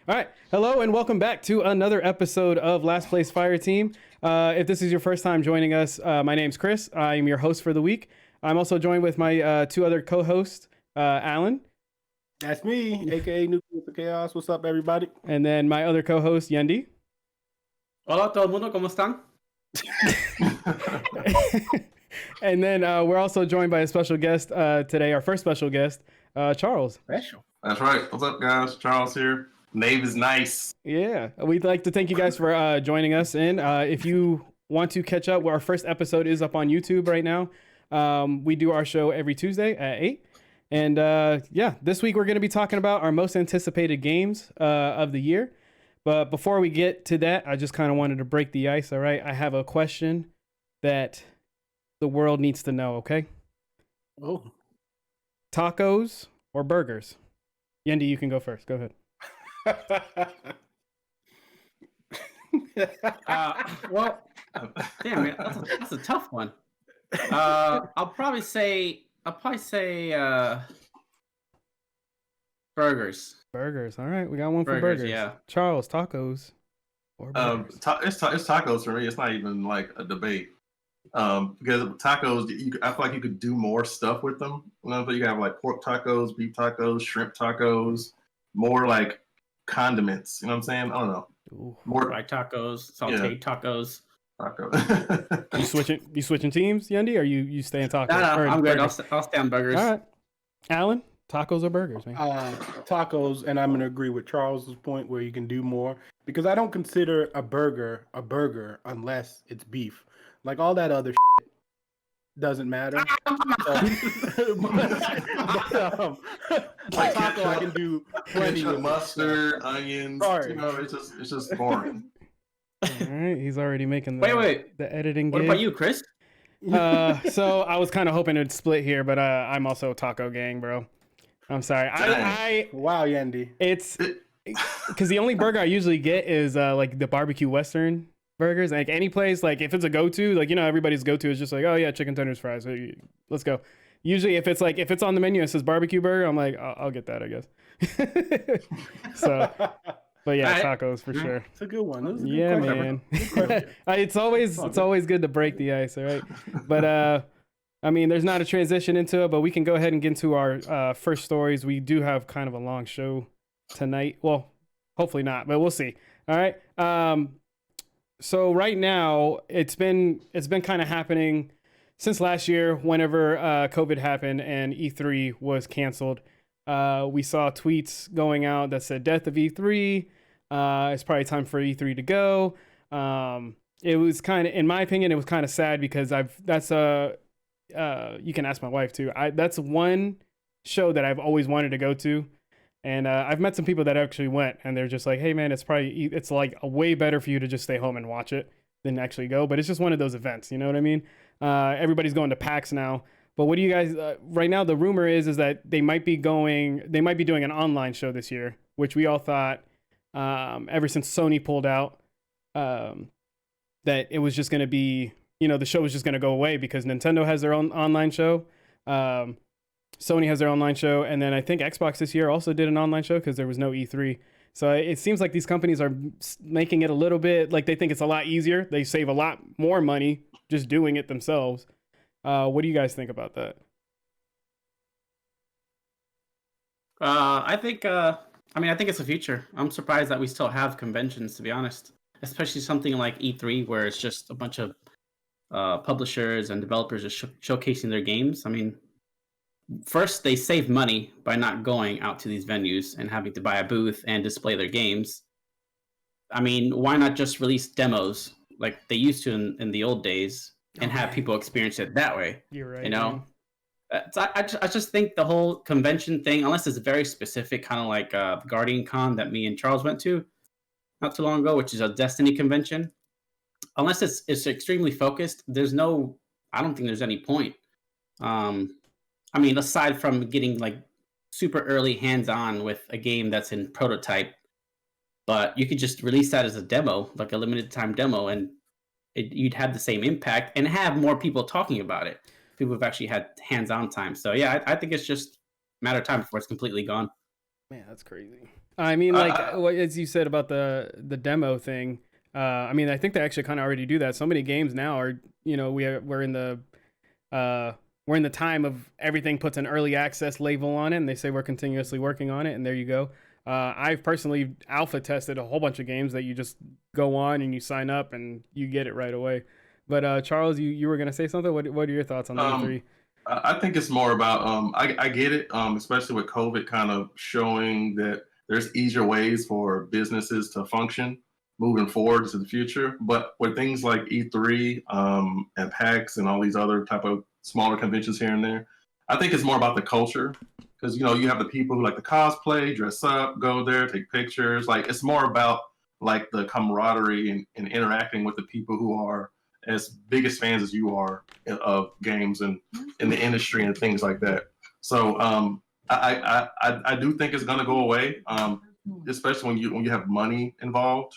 All right. Hello and welcome back to another episode of Last Place Fireteam. If this is your first time joining us, my name's Chris. I'm your host for the week. I'm also joined with my two other co-hosts, Alan. That's me, aka Nucleus of Chaos. What's up, everybody? And then my other co-host, Yendi. Hola todo el mundo, ¿cómo están? And then we're also joined by a special guest today, our first special guest, Charles. Special. That's right. What's up, guys? Charles here. Nave is nice. Yeah, we'd like to thank you guys for joining us. And if you want to catch up, our first episode is up on YouTube right now. We do our show every Tuesday at 8. And yeah, this week we're going to be talking about our most anticipated games of the year. But before we get to that, I just kind of wanted to break the ice. All right, I have a question that the world needs to know. Okay. Oh. Tacos or burgers? Yendi, you can go first. Go ahead. Well, damn it, that's a tough one. I'll probably say burgers. Burgers. All right, we got one for Burgers, burgers. yeah. Charles, tacos or burgers? It's tacos for me. It's not even like a debate. Because tacos, I feel like you could do more stuff with them. You know, you have like pork tacos, beef tacos, shrimp tacos, more like condiments. You know what I'm saying? I don't know. Ooh. More Fried tacos, sauteed tacos. taco. You switching teams, Yendi, or you staying tacos? No, I'm good. Burgers? I'll stay on burgers. All right, Alan, tacos or burgers, man? Tacos, and I'm going to agree with Charles's point where you can do more, because I don't consider a burger unless it's beef. Like all that other shit doesn't matter. Like taco, I can do plenty of mustard, onions. Sorry. You know, it's just boring. All right, he's already making Wait. the editing. What gig. about you, Chris? So I was kind of hoping it'd split here, but I'm also taco gang, bro. I'm sorry. Wow, Yendi. It's because the only burger I usually get is like the barbecue Western burgers. Like any place, like if it's a go-to, like, you know, everybody's go-to is just like, oh yeah, chicken tenders, fries. So let's go. Usually if it's on the menu and it says barbecue burger, I'm like, I'll get that, I guess. So, but yeah, tacos for sure. It's a good one. That was a good Yeah, question. man. It's always good to break the ice, all right? But I mean, there's not a transition into it, but we can go ahead and get into our first stories. We do have kind of a long show tonight. Well, hopefully not, but we'll see. All right. So right now, it's been kind of happening since last year. Whenever COVID happened and E3 was canceled, we saw tweets going out that said "Death of E3." It's probably time for E3 to go. It was kind of, in my opinion, it was kind of sad because you can ask my wife too. That's one show that I've always wanted to go to. And I've met some people that actually went, and they're just like, hey, man, it's like a way better for you to just stay home and watch it than actually go. But it's just one of those events. You know what I mean? Everybody's going to PAX now. But what do you guys right now? The rumor is that they might be doing an online show this year, which we all thought ever since Sony pulled out that it was just going to be, you know, the show was just going to go away because Nintendo has their own online show. Sony has their online show, and then I think Xbox this year also did an online show because there was no E3. So it seems like these companies are making it a little bit like they think it's a lot easier. They save a lot more money just doing it themselves. What do you guys think about that? I think it's the future. I'm surprised that we still have conventions, to be honest. Especially something like E3, where it's just a bunch of publishers and developers just showcasing their games. I mean, first, they save money by not going out to these venues and having to buy a booth and display their games. I mean, why not just release demos like they used to in the old days and have people experience it that way? You're right. You know, I just think the whole convention thing, unless it's very specific, kind of like the Guardian Con that me and Charles went to not too long ago, which is a Destiny convention. Unless it's extremely focused, I don't think there's any point. I mean, aside from getting like super early hands-on with a game that's in prototype, but you could just release that as a demo, like a limited time demo, and you'd have the same impact and have more people talking about it. People have actually had hands-on time. So yeah, I think it's just a matter of time before it's completely gone. Man, that's crazy. I mean, like as you said about the demo thing. I mean, I think they actually kind of already do that. So many games now are, you know, we're in the time of everything puts an early access label on it, and they say we're continuously working on it, and there you go. I've personally alpha tested a whole bunch of games that you just go on and you sign up and you get it right away. But Charles, you were gonna say something. What are your thoughts on the E3? I think it's more about I get it, especially with COVID kind of showing that there's easier ways for businesses to function moving forward to the future. But with things like E3 and PAX and all these other type of smaller conventions here and there, I think it's more about the culture, because you know you have the people who like to cosplay, dress up, go there, take pictures. Like it's more about like the camaraderie and interacting with the people who are as big as fans as you are of games and in the industry and things like that. So I do think it's gonna go away, especially when you have money involved.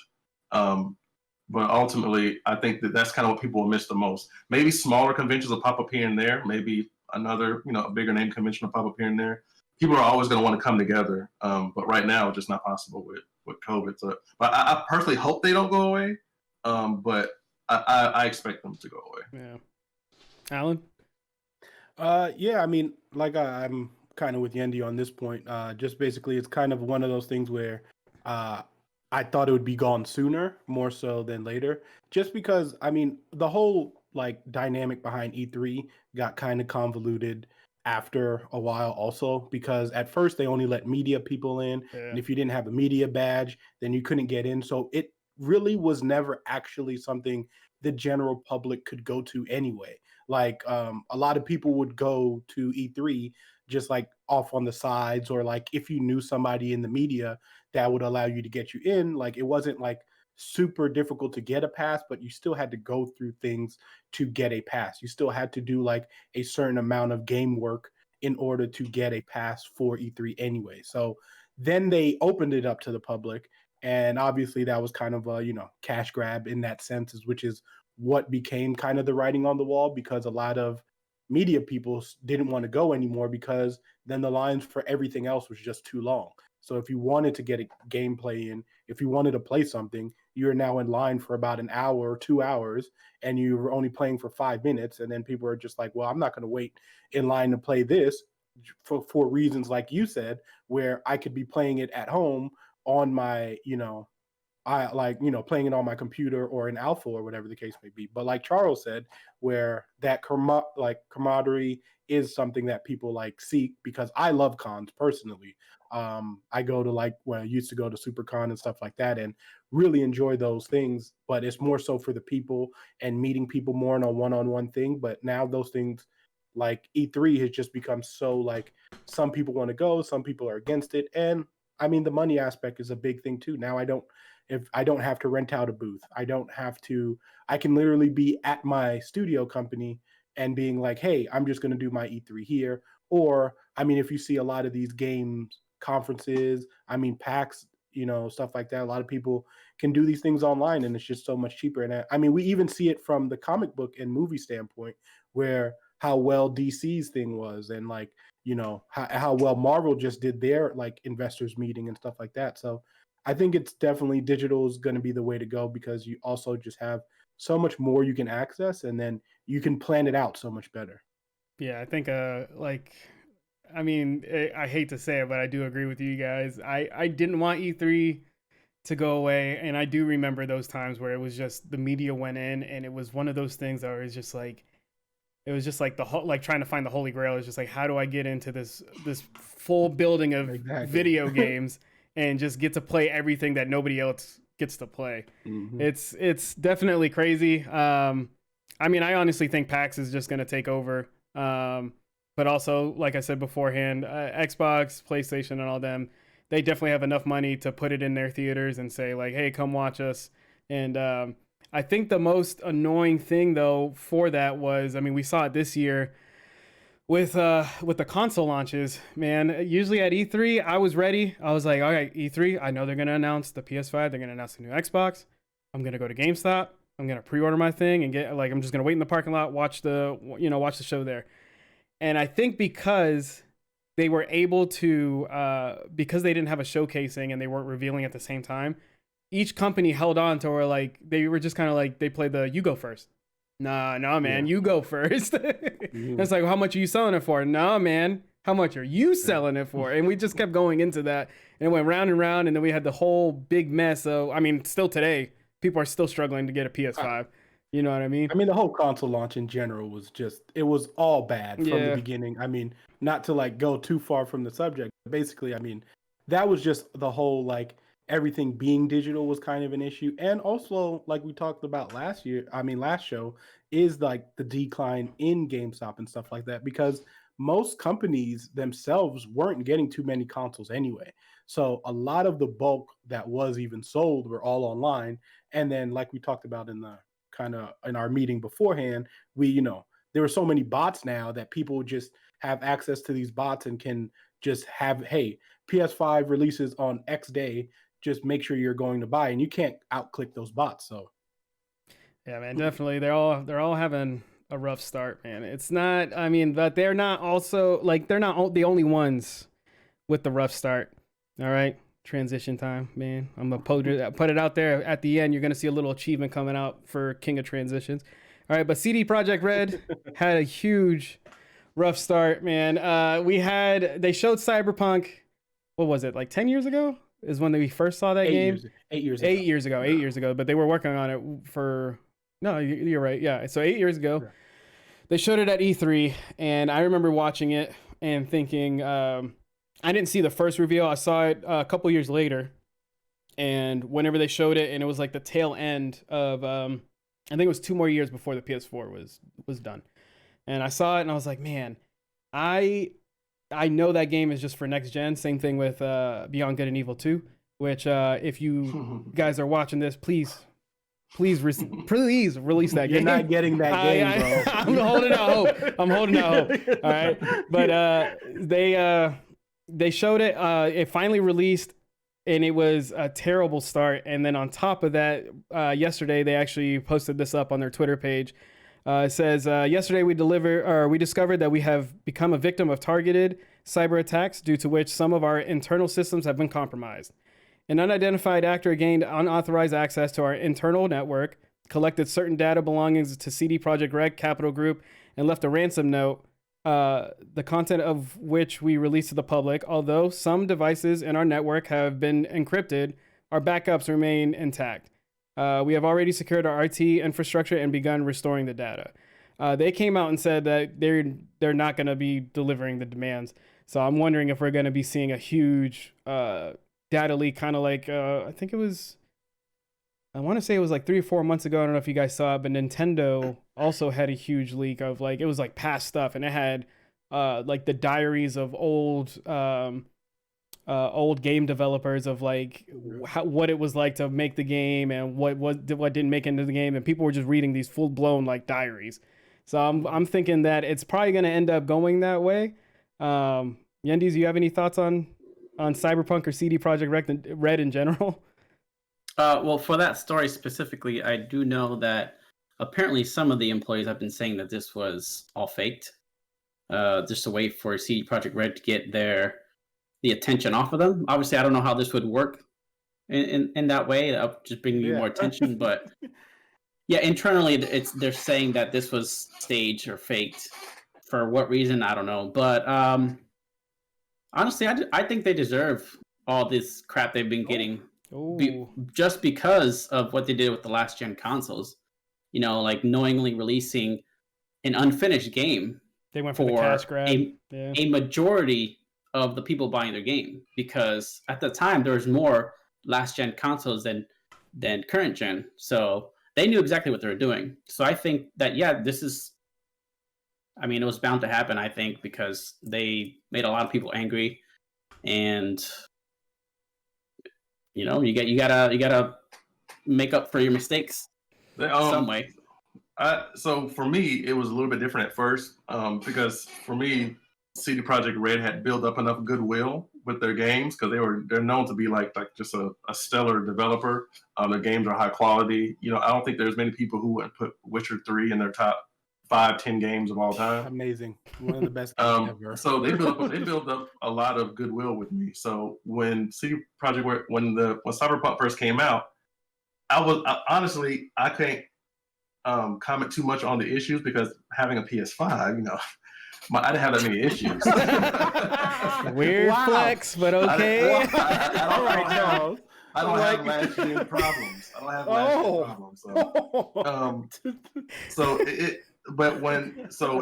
But ultimately, I think that's kind of what people will miss the most. Maybe smaller conventions will pop up here and there. Maybe another, a bigger name convention will pop up here and there. People are always going to want to come together. But right now, it's just not possible with COVID. So, but I personally hope they don't go away. But I expect them to go away. Yeah. Alan? Yeah, I mean, like I'm kind of with Yendi on this point. Just basically, it's kind of one of those things where I thought it would be gone sooner, more so than later. Just because, I mean, the whole like dynamic behind E3 got kind of convoluted after a while also, because at first they only let media people in. Yeah. And if you didn't have a media badge, then you couldn't get in. So it really was never actually something the general public could go to anyway. Like a lot of people would go to E3 just like off on the sides, or like if you knew somebody in the media that would allow you to get you in. Like it wasn't like super difficult to get a pass, but you still had to go through things to get a pass. You still had to do like a certain amount of game work in order to get a pass for E3 anyway. So then they opened it up to the public, and obviously that was kind of a, cash grab in that sense, which is what became kind of the writing on the wall, because a lot of media people didn't want to go anymore, because then the lines for everything else was just too long. So if you wanted to get a gameplay in, if you wanted to play something, you're now in line for about an hour or 2 hours, and you were only playing for 5 minutes. And then people are just like, well, I'm not going to wait in line to play this for reasons like you said, where I could be playing it at home on my, playing it on my computer or in alpha or whatever the case may be. But like Charles said, where that camaraderie is something that people like seek, because I love cons personally. I go to I used to go to SuperCon and stuff like that and really enjoy those things, but it's more so for the people and meeting people more in a one-on-one thing. But now those things like E3 has just become so like some people want to go, some people are against it. And I mean, the money aspect is a big thing too. Now I don't have to rent out a booth. I can literally be at my studio company and being like, hey, I'm just going to do my E3 here. Or, I mean, if you see a lot of these games conferences, I mean, PAX, stuff like that, a lot of people can do these things online, and it's just so much cheaper. And I mean, we even see it from the comic book and movie standpoint, where how well DC's thing was, and like, how well Marvel just did their like investors meeting and stuff like that. So I think it's definitely digital is going to be the way to go, because you also just have so much more you can access, and then you can plan it out so much better. Yeah, I think I hate to say it, but I do agree with you guys. I didn't want E3 to go away, and I do remember those times where it was just the media went in, and it was one of those things that was just like, it was just like trying to find the holy grail. It's just like, how do I get into this full building of video games and just get to play everything that nobody else gets to play? Mm-hmm. It's definitely crazy. I mean, I honestly think PAX is just going to take over. But also, like I said beforehand, Xbox, PlayStation, and all them, they definitely have enough money to put it in their theaters and say like, hey, come watch us. And I think the most annoying thing though for that was, I mean, we saw it this year with the console launches, man. Usually at E3, I was ready. I was like, all right, E3, I know they're going to announce the PS5. They're going to announce the new Xbox. I'm going to go to GameStop. I'm going to pre-order my thing and I'm just going to wait in the parking lot, watch the show there. And I think because they were able to, because they didn't have a showcasing and they weren't revealing at the same time, each company held on to, or like they were just kind of like, they played the you go first. Nah, man, you go first. It's like, well, how much are you selling it for? Nah, man, how much are you selling it for? And we just kept going into that, and it went round and round, and then we had the whole big mess of, I mean, still today, people are still struggling to get a PS5. You know what I mean? I mean, the whole console launch in general was just, it was all bad from the Yeah. beginning. I mean, not to like go too far from the subject, but basically, I mean, that was just the whole, like, everything being digital was kind of an issue. And also, like we talked about last show, is like the decline in GameStop and stuff like that, because most companies themselves weren't getting too many consoles anyway. So a lot of the bulk that was even sold were all online. And then, like we talked about in the kind of in our meeting beforehand, there are so many bots now that people just have access to these bots and can just have, hey, PS5 releases on X day, just make sure you're going to buy, and you can't outclick those bots. So yeah, man, definitely. They're all having a rough start, man. It's not, I mean, but they're not also like, they're not the only ones with the rough start. All right. Transition time, man. I'm gonna put it out there at the end. You're gonna see a little achievement coming out for King of Transitions. All right, but CD Projekt Red had a huge rough start, man. They showed Cyberpunk, what was it, like 10 years ago is when we first saw that game? 8 years ago. 8 years ago, but they were working on it for, no, you're right. Yeah, so 8 years ago, they showed it at E3, and I remember watching it and thinking, I didn't see the first reveal. I saw it a couple years later, and whenever they showed it, and it was like the tail end of, I think it was 2 more years before the PS4 was done. And I saw it, and I was like, man, I know that game is just for next gen. Same thing with Beyond Good and Evil 2, which if you guys are watching this, please release that game. You're not getting that game, bro. I'm holding out hope. All right, but they showed it. It finally released, and it was a terrible start. And then on top of that, yesterday they actually posted this up on their Twitter page. It says, yesterday we discovered that we have become a victim of targeted cyber attacks, due to which some of our internal systems have been compromised. An unidentified actor gained unauthorized access to our internal network, collected certain data belonging to CD Projekt Red Capital Group, and left a ransom note, the content of which we released to the public. Although some devices in our network have been encrypted, our backups remain intact. We have already secured our IT infrastructure and begun restoring the data. They came out and said that they're not going to be delivering the demands. So I'm wondering if we're going to be seeing a huge data leak, kind of like, I want to say it was like 3 or 4 months ago. I don't know if you guys saw it, but Nintendo also had a huge leak of, like, it was like past stuff, and it had like the diaries of old game developers of like what it was like to make the game and what didn't make it into the game, and people were just reading these full blown like diaries. So I'm thinking that it's probably going to end up going that way. Yendi, do you have any thoughts on Cyberpunk or CD Projekt Red in general? Well, for that story specifically, I do know that apparently some of the employees have been saying that this was all faked, just a way for CD Projekt Red to get the attention off of them. Obviously, I don't know how this would work in that way, just bringing you more attention. But yeah, internally, they're saying that this was staged or faked. For what reason, I don't know. But honestly, I think they deserve all this crap they've been getting. Just because of what they did with the last gen consoles, like knowingly releasing an unfinished game. They went for the cash grab. A majority of the people buying their game, because at the time there was more last gen consoles than current gen, so they knew exactly what they were doing. So I think that it was bound to happen. I think because they made a lot of people angry, and you gotta make up for your mistakes some way. So for me, it was a little bit different at first, because for me, CD Projekt Red had built up enough goodwill with their games, because they're known to be like just a stellar developer. Their games are high quality. I don't think there's many people who would put Witcher 3 in their top 5-10 games of all time. Amazing. One of the best games ever. So they built up a lot of goodwill with me. So when CD Projekt, when Cyberpunk first came out, honestly I can't comment too much on the issues because having a PS5, you know, I didn't have that many issues. Weird flex, but okay. I don't have last gen problems. I don't have last gen problems. So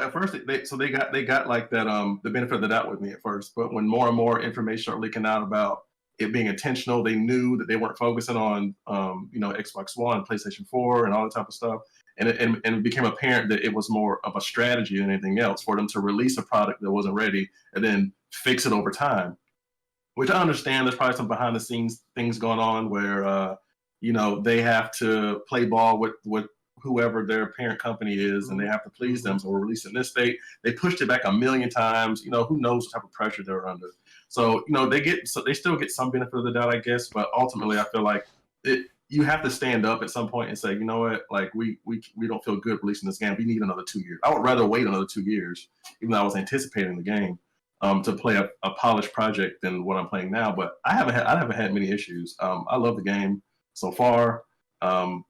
at first they got like that the benefit of the doubt with me at first, but when more and more information started leaking out about it being intentional, they knew that they weren't focusing on Xbox One, PlayStation 4, and all that type of stuff. And it became apparent that it was more of a strategy than anything else for them to release a product that wasn't ready and then fix it over time. Which I understand there's probably some behind the scenes things going on where they have to play ball with whoever their parent company is, and they have to please them. So we're releasing this date. They pushed it back a million times. You know, who knows what type of pressure they're under. So they still get some benefit of the doubt, I guess. But ultimately, I feel like you have to stand up at some point and say, you know what, like we don't feel good releasing this game. We need another 2 years. I would rather wait another 2 years, even though I was anticipating the game, to play a polished project than what I'm playing now. But I haven't had many issues. I love the game so far, and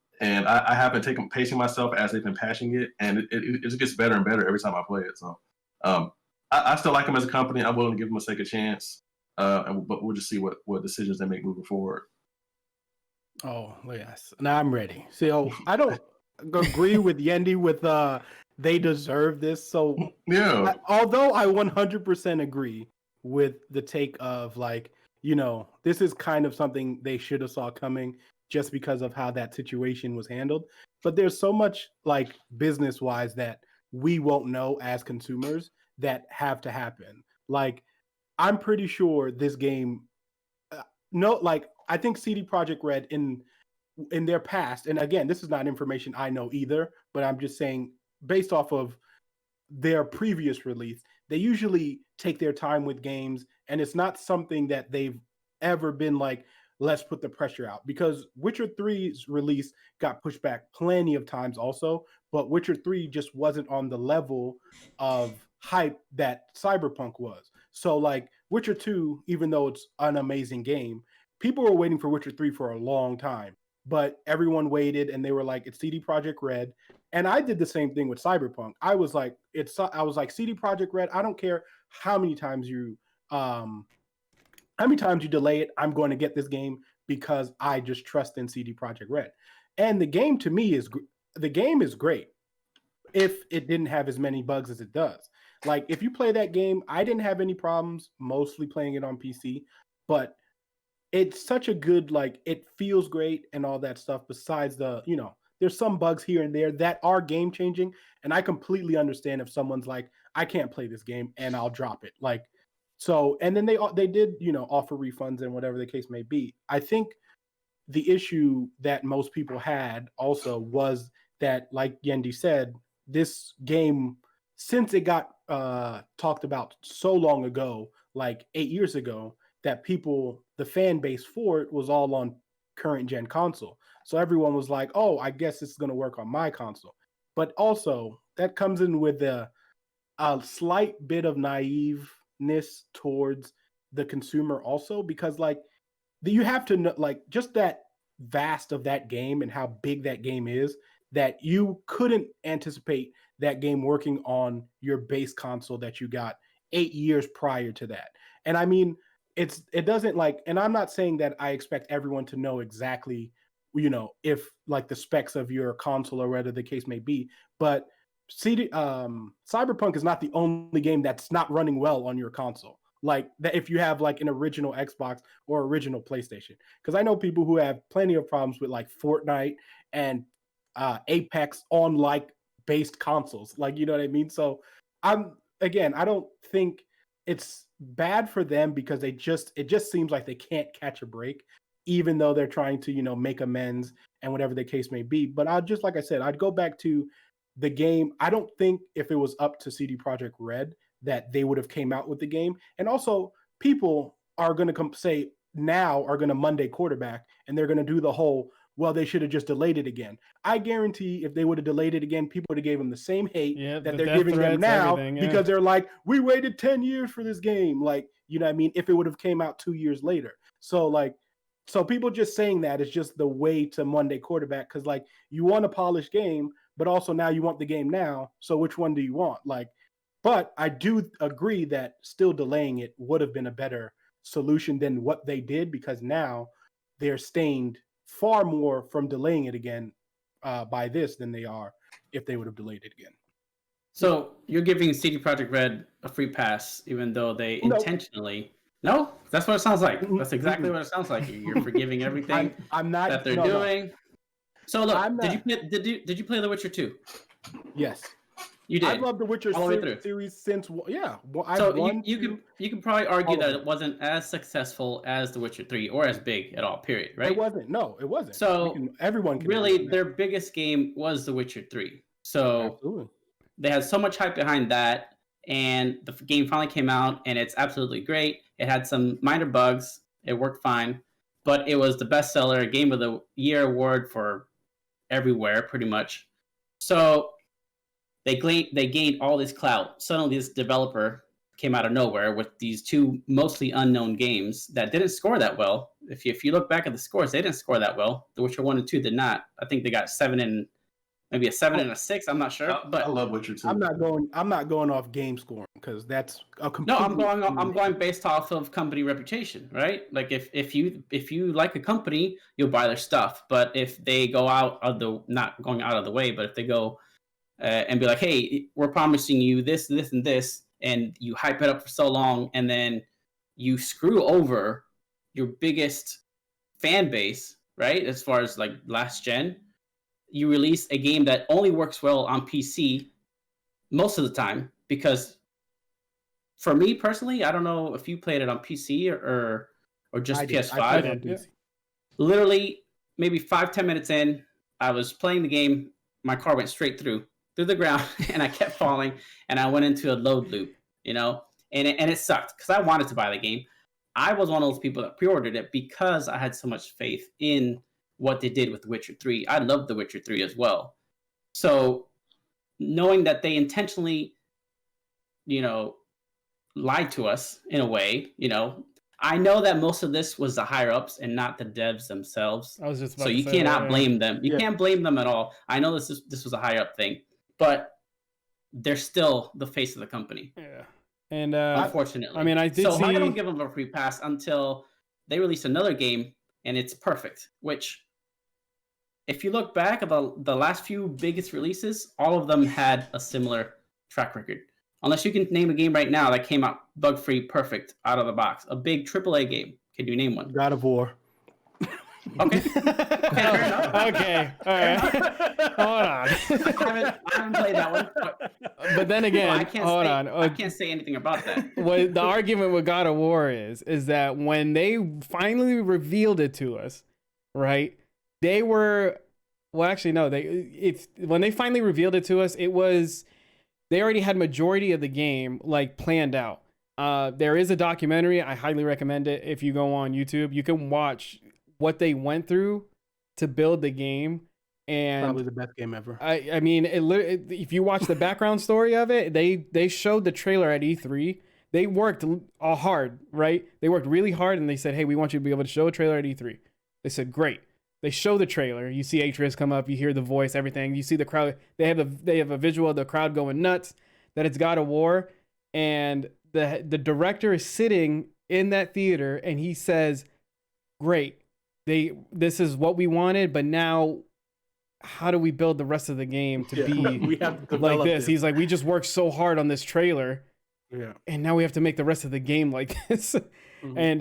I have been pacing myself as they've been patching it, and it just gets better and better every time I play it. So I still like them as a company. I'm willing to give them a second chance, but we'll just see what decisions they make moving forward. Oh, yes. Now I'm ready. So I don't agree with Yendi with they deserve this. So yeah, although I 100% agree with the take of like, this is kind of something they should have saw coming just because of how that situation was handled. But there's so much like business wise that we won't know as consumers that have to happen. Like, I'm pretty sure this game, I think CD Projekt Red in their past, and again, this is not information I know either, but I'm just saying based off of their previous release, they usually take their time with games, and it's not something that they've ever been like, let's put the pressure out. Because Witcher 3's release got pushed back plenty of times also, but Witcher 3 just wasn't on the level of hype that Cyberpunk was. So like Witcher 2, even though it's an amazing game, people were waiting for Witcher 3 for a long time, but everyone waited and they were like, it's CD Projekt Red. And I did the same thing with Cyberpunk. I was like, CD Projekt Red, I don't care how many times you delay it, I'm going to get this game because I just trust in CD Projekt Red. And the game to me is great if it didn't have as many bugs as it does. Like if you play that game, I didn't have any problems mostly playing it on PC, but it's such a good, like, it feels great and all that stuff besides there's some bugs here and there that are game changing. And I completely understand if someone's like, I can't play this game and I'll drop it. Like, so, and then they did, offer refunds and whatever the case may be. I think the issue that most people had also was that, like Yendi said, this game, since it got talked about so long ago, like 8 years ago, that the fan base for it was all on current gen console. So everyone was like, oh, I guess it's going to work on my console. But also that comes in with a slight bit of naiveness towards the consumer also, because like you have to know, like, just that vast of that game and how big that game is, that you couldn't anticipate that game working on your base console that you got 8 years prior to that. And I mean, it doesn't like, and I'm not saying that I expect everyone to know exactly, if like the specs of your console or whatever the case may be, but Cyberpunk is not the only game that's not running well on your console. Like that, if you have like an original Xbox or original PlayStation, because I know people who have plenty of problems with like Fortnite and Apex on like based consoles, like, you know what I mean? So I don't think it's bad for them because it just seems like they can't catch a break, even though they're trying to, make amends and whatever the case may be. But like I said, I'd go back to the game. I don't think if it was up to CD Projekt Red that they would have came out with the game. And also people are going to are going to Monday quarterback, and they're going to do the whole, well, they should have just delayed it again. I guarantee if they would have delayed it again, people would have gave them the same hate that the they're death giving them threats, now everything, yeah. because they're like, we waited 10 years for this game. Like, you know what I mean? If it would have came out 2 years later. So people just saying that is just the way to Monday quarterback, because like you want a polished game, but also now you want the game now. So which one do you want? Like, but I do agree that still delaying it would have been a better solution than what they did, because now they're stained far more from delaying it again by this than they are if they would have delayed it again. So you're giving CD Projekt Red a free pass, even though they intentionally. No, that's what it sounds like. That's exactly what it sounds like. You're forgiving everything I'm not, that they're doing. No. So look, did you play The Witcher 2? Yes. You did. I've loved The Witcher series since you can probably argue that it wasn't as successful as The Witcher 3 or as big at all. Period. Right? It wasn't. No, it wasn't. So everyone can really their biggest game was The Witcher 3. So absolutely. They had so much hype behind that, and the game finally came out, and it's absolutely great. It had some minor bugs. It worked fine, but it was the bestseller, Game of the Year award for everywhere, pretty much. So they gained all this clout. Suddenly, this developer came out of nowhere with these two mostly unknown games that didn't score that well. If you look back at the scores, they didn't score that well. The Witcher 1 and 2 did not. I think they got 7 and maybe a 7 and a 6. I'm not sure. But I love Witcher 2. I'm not going off game scoring, because that's a complete. No, I'm going based off of company reputation, right? Like if you like a company, you'll buy their stuff. But if they go not going out of the way, but if they go and be like, hey, we're promising you this, this, and this, and you hype it up for so long, and then you screw over your biggest fan base, right? As far as like last gen. You release a game that only works well on PC most of the time, because for me personally, I don't know if you played it on PC or just PS5. Literally, maybe 5-10 minutes in, I was playing the game. My car went straight through the ground, and I kept falling, and I went into a load loop, and it sucked because I wanted to buy the game. I was one of those people that pre-ordered it because I had so much faith in what they did with The Witcher 3. I love The Witcher 3 as well. So knowing that they intentionally, lied to us in a way, I know that most of this was the higher ups and not the devs themselves. I was just so you cannot blame them. You can't blame them at all. I know this was a higher up thing, but they're still the face of the company. Yeah. And unfortunately. I mean, I did see... I don't give them a free pass until they release another game and it's perfect, which if you look back at the last few biggest releases, all of them had a similar track record. Unless you can name a game right now that came out bug-free, perfect, out of the box. A big AAA game. Can you name one? God of War. Okay. Fair enough. Okay. All right. Hold on. I haven't played that one. But then again, I can't say anything about that. What the argument with God of War is that when they finally revealed it to us, right? They were, well, actually, no. When they finally revealed it to us, it was, they already had majority of the game like planned out. There is a documentary. I highly recommend it. If you go on YouTube, you can watch what they went through to build the game. And probably the best game ever. I mean, if you watch the background story of it, they showed the trailer at E3. They worked hard, right? They worked really hard, and they said, hey, we want you to be able to show a trailer at E3. They said, great. They show the trailer. You see Atreus come up. You hear the voice, everything. You see the crowd. They have a visual of the crowd going nuts, that it's God of War. And the director is sitting in that theater, and he says, great. This is what we wanted, but now how do we build the rest of the game to be we have to like this? He's like, we just worked so hard on this trailer. Yeah. And now we have to make the rest of the game like this. Mm-hmm. And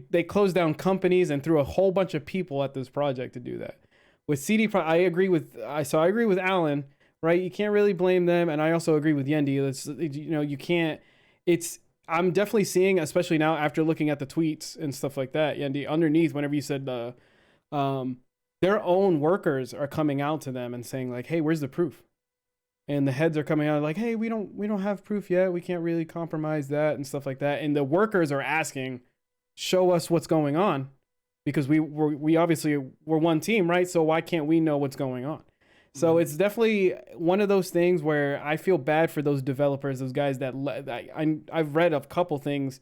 they closed down companies and threw a whole bunch of people at this project to do that. With I agree with Alan, right? You can't really blame them, and I also agree with Yendi. You can't. I'm definitely seeing, especially now after looking at the tweets and stuff like that, Yendi, underneath whenever you said their own workers are coming out to them and saying like, hey, where's the proof? And the heads are coming out like, hey, we don't have proof yet. We can't really compromise that and stuff like that. And the workers are asking, show us what's going on, because we obviously we're one team, right? So why can't we know what's going on? So it's definitely one of those things where I feel bad for those developers, those guys that I've read a couple things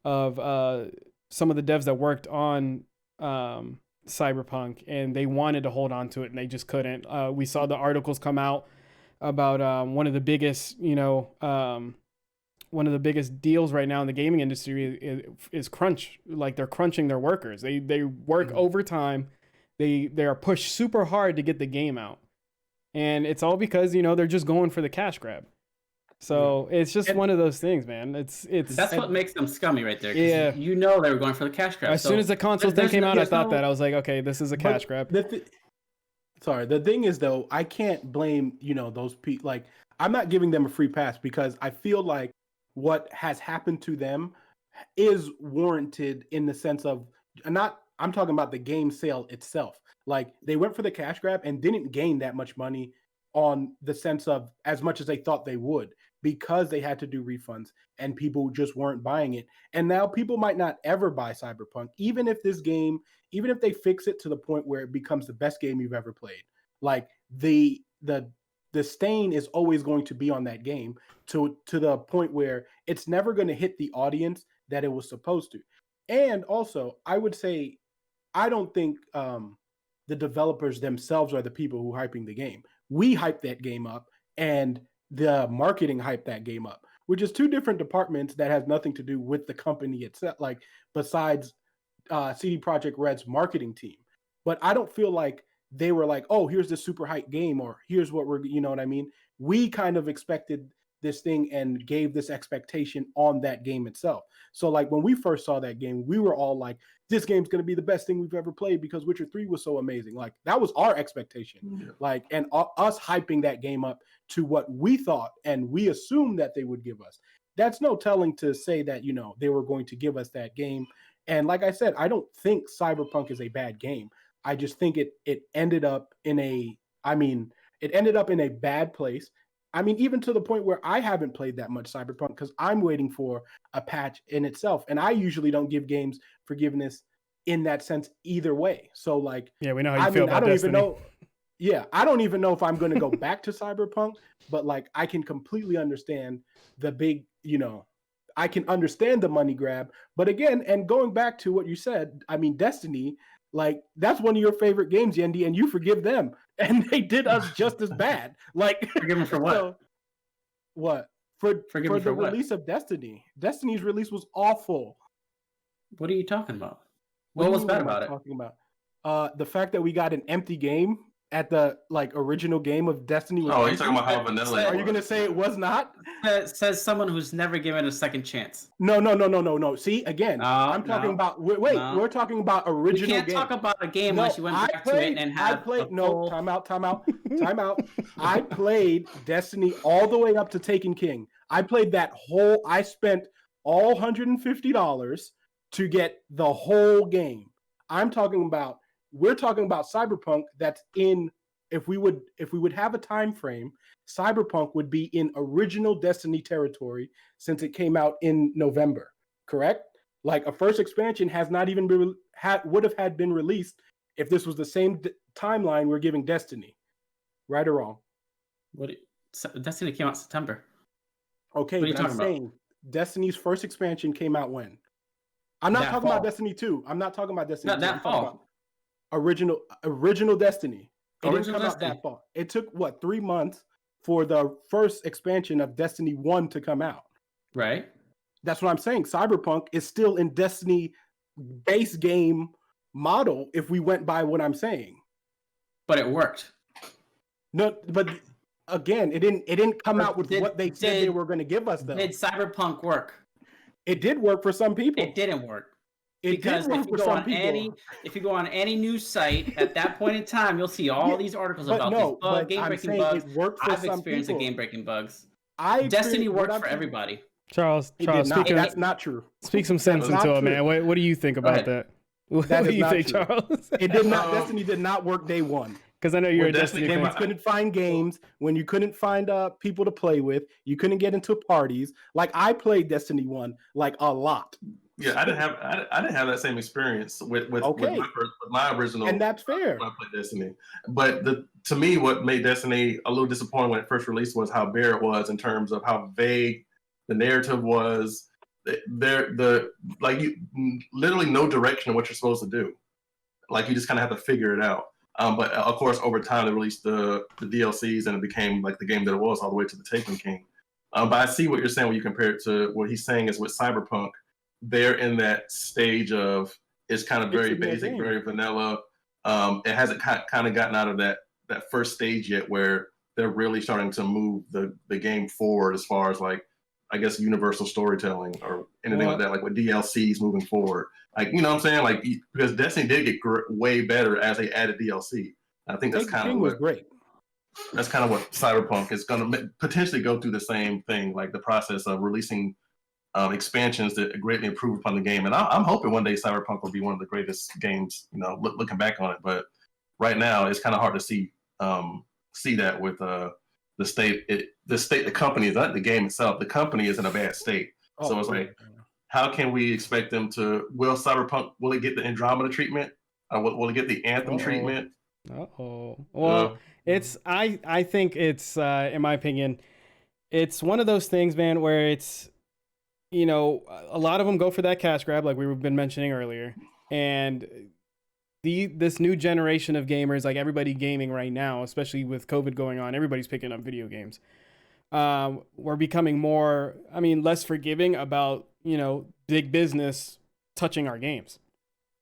of some of the devs that worked on Cyberpunk, and they wanted to hold on to it and they just couldn't. We saw the articles come out about one of the biggest, one of the biggest deals right now in the gaming industry is crunch. Like they're crunching their workers. They work overtime. They are pushed super hard to get the game out. And it's all because, they're just going for the cash grab. So it's just one of those things, man. It's that's what makes them scummy right there. Yeah. They were going for the cash grab. As soon as the console thing came out, I thought that. I was like, okay, this is a cash grab. The thing is, though, I can't blame, those people. Like, I'm not giving them a free pass because I feel like what has happened to them is warranted in the sense of I'm talking about the game sale itself. Like, they went for the cash grab and didn't gain that much money on the sense of as much as they thought they would, because they had to do refunds and people just weren't buying it. And now people might not ever buy Cyberpunk, even if they fix it to the point where it becomes the best game you've ever played. Like the stain is always going to be on that game to the point where it's never going to hit the audience that it was supposed to. And also, I would say, I don't think the developers themselves are the people who are hyping the game. We hype that game up, and the marketing hype that game up, which is two different departments that has nothing to do with the company itself, like besides CD Projekt Red's marketing team. But I don't feel like they were like, oh, here's this super hype game, or here's what we're, you know what I mean? We kind of expected this thing and gave this expectation on that game itself. So like when we first saw that game, we were all like, this game's going to be the best thing we've ever played because Witcher 3 was so amazing. Like that was our expectation. Yeah. Like, and us hyping that game up to what we thought and we assumed that they would give us. That's no telling to say that, they were going to give us that game. And like I said, I don't think Cyberpunk is a bad game. I just think it ended up in a bad place. I mean, even to the point where I haven't played that much Cyberpunk because I'm waiting for a patch in itself. And I usually don't give games forgiveness in that sense either way. So like, yeah, we know how you feel about Destiny. I don't even know if I'm going to go back to Cyberpunk, but like, I can completely understand the big, I can understand the money grab. But again, and going back to what you said, I mean, Destiny, like that's one of your favorite games, Yendi, and you forgive them, and they did us just as bad. Like, forgive them for what? So, what for the release of Destiny? Destiny's release was awful. What are you talking about? What was bad about it? Talking about the fact that we got an empty game at the original game of Destiny. Oh, you're talking about how vanilla. Are you gonna say it was not? Says someone who's never given a second chance. No. See, again, I'm talking about. Wait, we're talking about original. You can't talk about a game unless you went back to it and have. Time out. I played Destiny all the way up to Taken King. I played that whole. I spent all $150 to get the whole game. We're talking about Cyberpunk that's in, if we would have a time frame, Cyberpunk would be in original Destiny territory since it came out in November, correct? Like a first expansion has not even been would have had been released if this was the same timeline we're giving Destiny. Right or wrong? Destiny came out in September. Okay, but I'm saying Destiny's first expansion came out when? I'm not talking about Destiny 2. I'm not talking about Destiny 2. That fall. Original Destiny. It didn't come out that far. It took 3 months for the first expansion of Destiny 1 to come out. Right. That's what I'm saying. Cyberpunk is still in Destiny base game model if we went by what I'm saying. But it worked. No, but again, it didn't come out with what they said they were going to give us though. Did Cyberpunk work? It did work for some people. It didn't work. Because if you go on any news site at that point in time, you'll see all these articles about these game-breaking bugs. I've experienced the game-breaking bugs. Destiny worked for everybody. Charles, that's not true. Speak some sense into it, man. What do you think about that? What do you think, Charles? It did not. Destiny did not work day one. Because I know you're a Destiny fan. When you couldn't find games, when you couldn't find people to play with, you couldn't get into parties. Like I played Destiny 1 a lot. Yeah, I didn't have that same experience with my original. And that's fair. When I played Destiny, but to me, what made Destiny a little disappointing when it first released was how bare it was in terms of how vague the narrative was. You literally no direction of what you're supposed to do. Like you just kind of have to figure it out. But of course, over time, they released the DLCs and it became like the game that it was all the way to the Taken King. But I see what you're saying when you compare it to what he's saying is with Cyberpunk. They're in that stage of it's kind of very basic, very vanilla. It hasn't kind of gotten out of that first stage yet where they're really starting to move the game forward as far as like, I guess, universal storytelling or anything like that, like with DLCs moving forward. Like, you know what I'm saying? Like, because Destiny did get way better as they added DLC. I think that's kind of what was great. That's kind of what Cyberpunk is going to potentially go through the same thing, like the process of releasing expansions that greatly improve upon the game. And I'm hoping one day Cyberpunk will be one of the greatest games, you know, looking back on it. But right now, it's kind of hard to see that with the state. The company is not the game itself. The company is in a bad state. So it's like, how can we expect them to? Will Cyberpunk? Will it get the Andromeda treatment? Will it get the Anthem treatment? Well, it's I think it's in my opinion, it's one of those things, man, where it's, you know, a lot of them go for that cash grab, like we've been mentioning earlier, and this new generation of gamers, like everybody gaming right now, especially with COVID going on, everybody's picking up video games. We're becoming more, less forgiving about, you know, big business touching our games.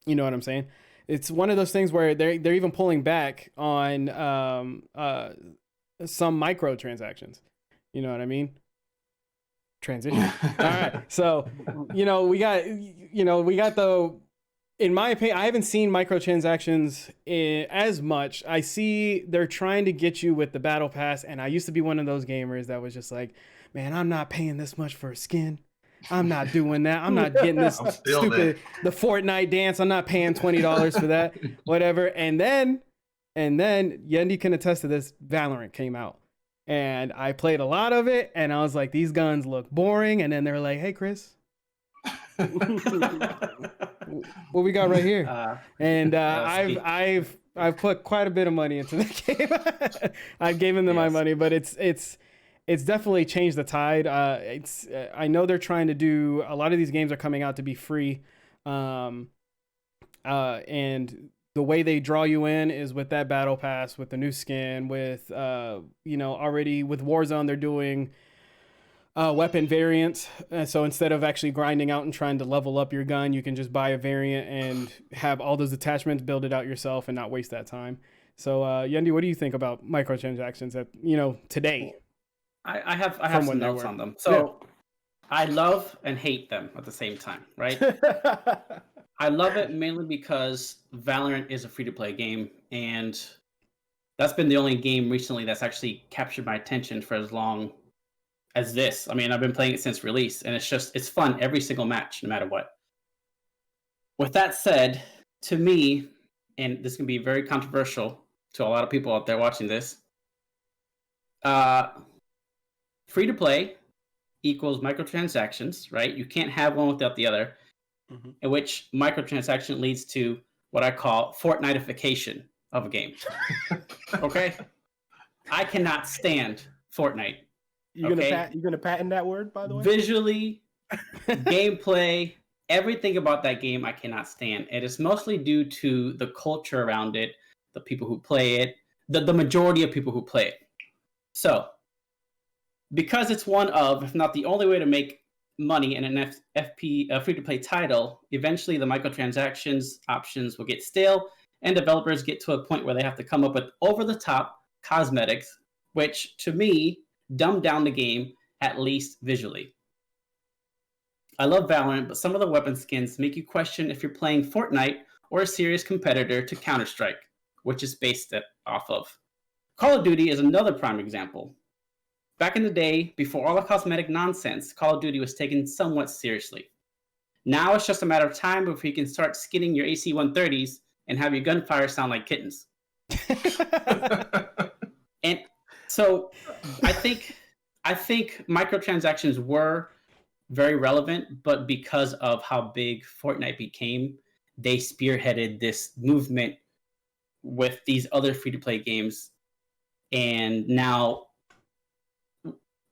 You know what I'm saying? It's one of those things where they're even pulling back on some microtransactions. You know what I mean? Transition. All right. So, we got the, in my opinion, I haven't seen microtransactions as much. I see they're trying to get you with the battle pass. And I used to be one of those gamers that was just like, man, I'm not paying this much for a skin. I'm not doing that. I'm not getting this stupid, the Fortnite dance. I'm not paying $20 for that, whatever. And then Yendi can attest to this, Valorant came out. And I played a lot of it, and I was like, these guns look boring. And then they're like, hey, Chris, what we got right here? I've put quite a bit of money into the game. I've given them my money, but it's definitely changed the tide. I know they're trying to do, a lot of these games are coming out to be free. And the way they draw you in is with that battle pass, with the new skin, with, already with Warzone, they're doing weapon variants. So instead of actually grinding out and trying to level up your gun, you can just buy a variant and have all those attachments, build it out yourself and not waste that time. So Yendi, what do you think about microtransactions at, today? I have some notes on them. So I love and hate them at the same time, right? I love it mainly because Valorant is a free-to-play game, and that's been the only game recently that's actually captured my attention for as long as this. I've been playing it since release, and it's fun every single match, no matter what. With that said, to me, and this can be very controversial to a lot of people out there watching this, free-to-play equals microtransactions, right? You can't have one without the other. Mm-hmm. In which microtransaction leads to what I call Fortnite-ification of a game. Okay? I cannot stand Fortnite. You're gonna patent that word, by the way? Visually, gameplay, everything about that game I cannot stand. It is mostly due to the culture around it, the people who play it, the majority of people who play it. So, because it's one of, if not the only way to make money in an free-to-play title, eventually the microtransactions options will get stale, and developers get to a point where they have to come up with over-the-top cosmetics, which, to me, dumb down the game, at least visually. I love Valorant, but some of the weapon skins make you question if you're playing Fortnite or a serious competitor to Counter-Strike, which is based off of. Call of Duty is another prime example. Back in the day, before all the cosmetic nonsense, Call of Duty was taken somewhat seriously. Now it's just a matter of time before you can start skinning your AC-130s and have your gunfire sound like kittens. And so I think microtransactions were very relevant, but because of how big Fortnite became, they spearheaded this movement with these other free-to-play games, and now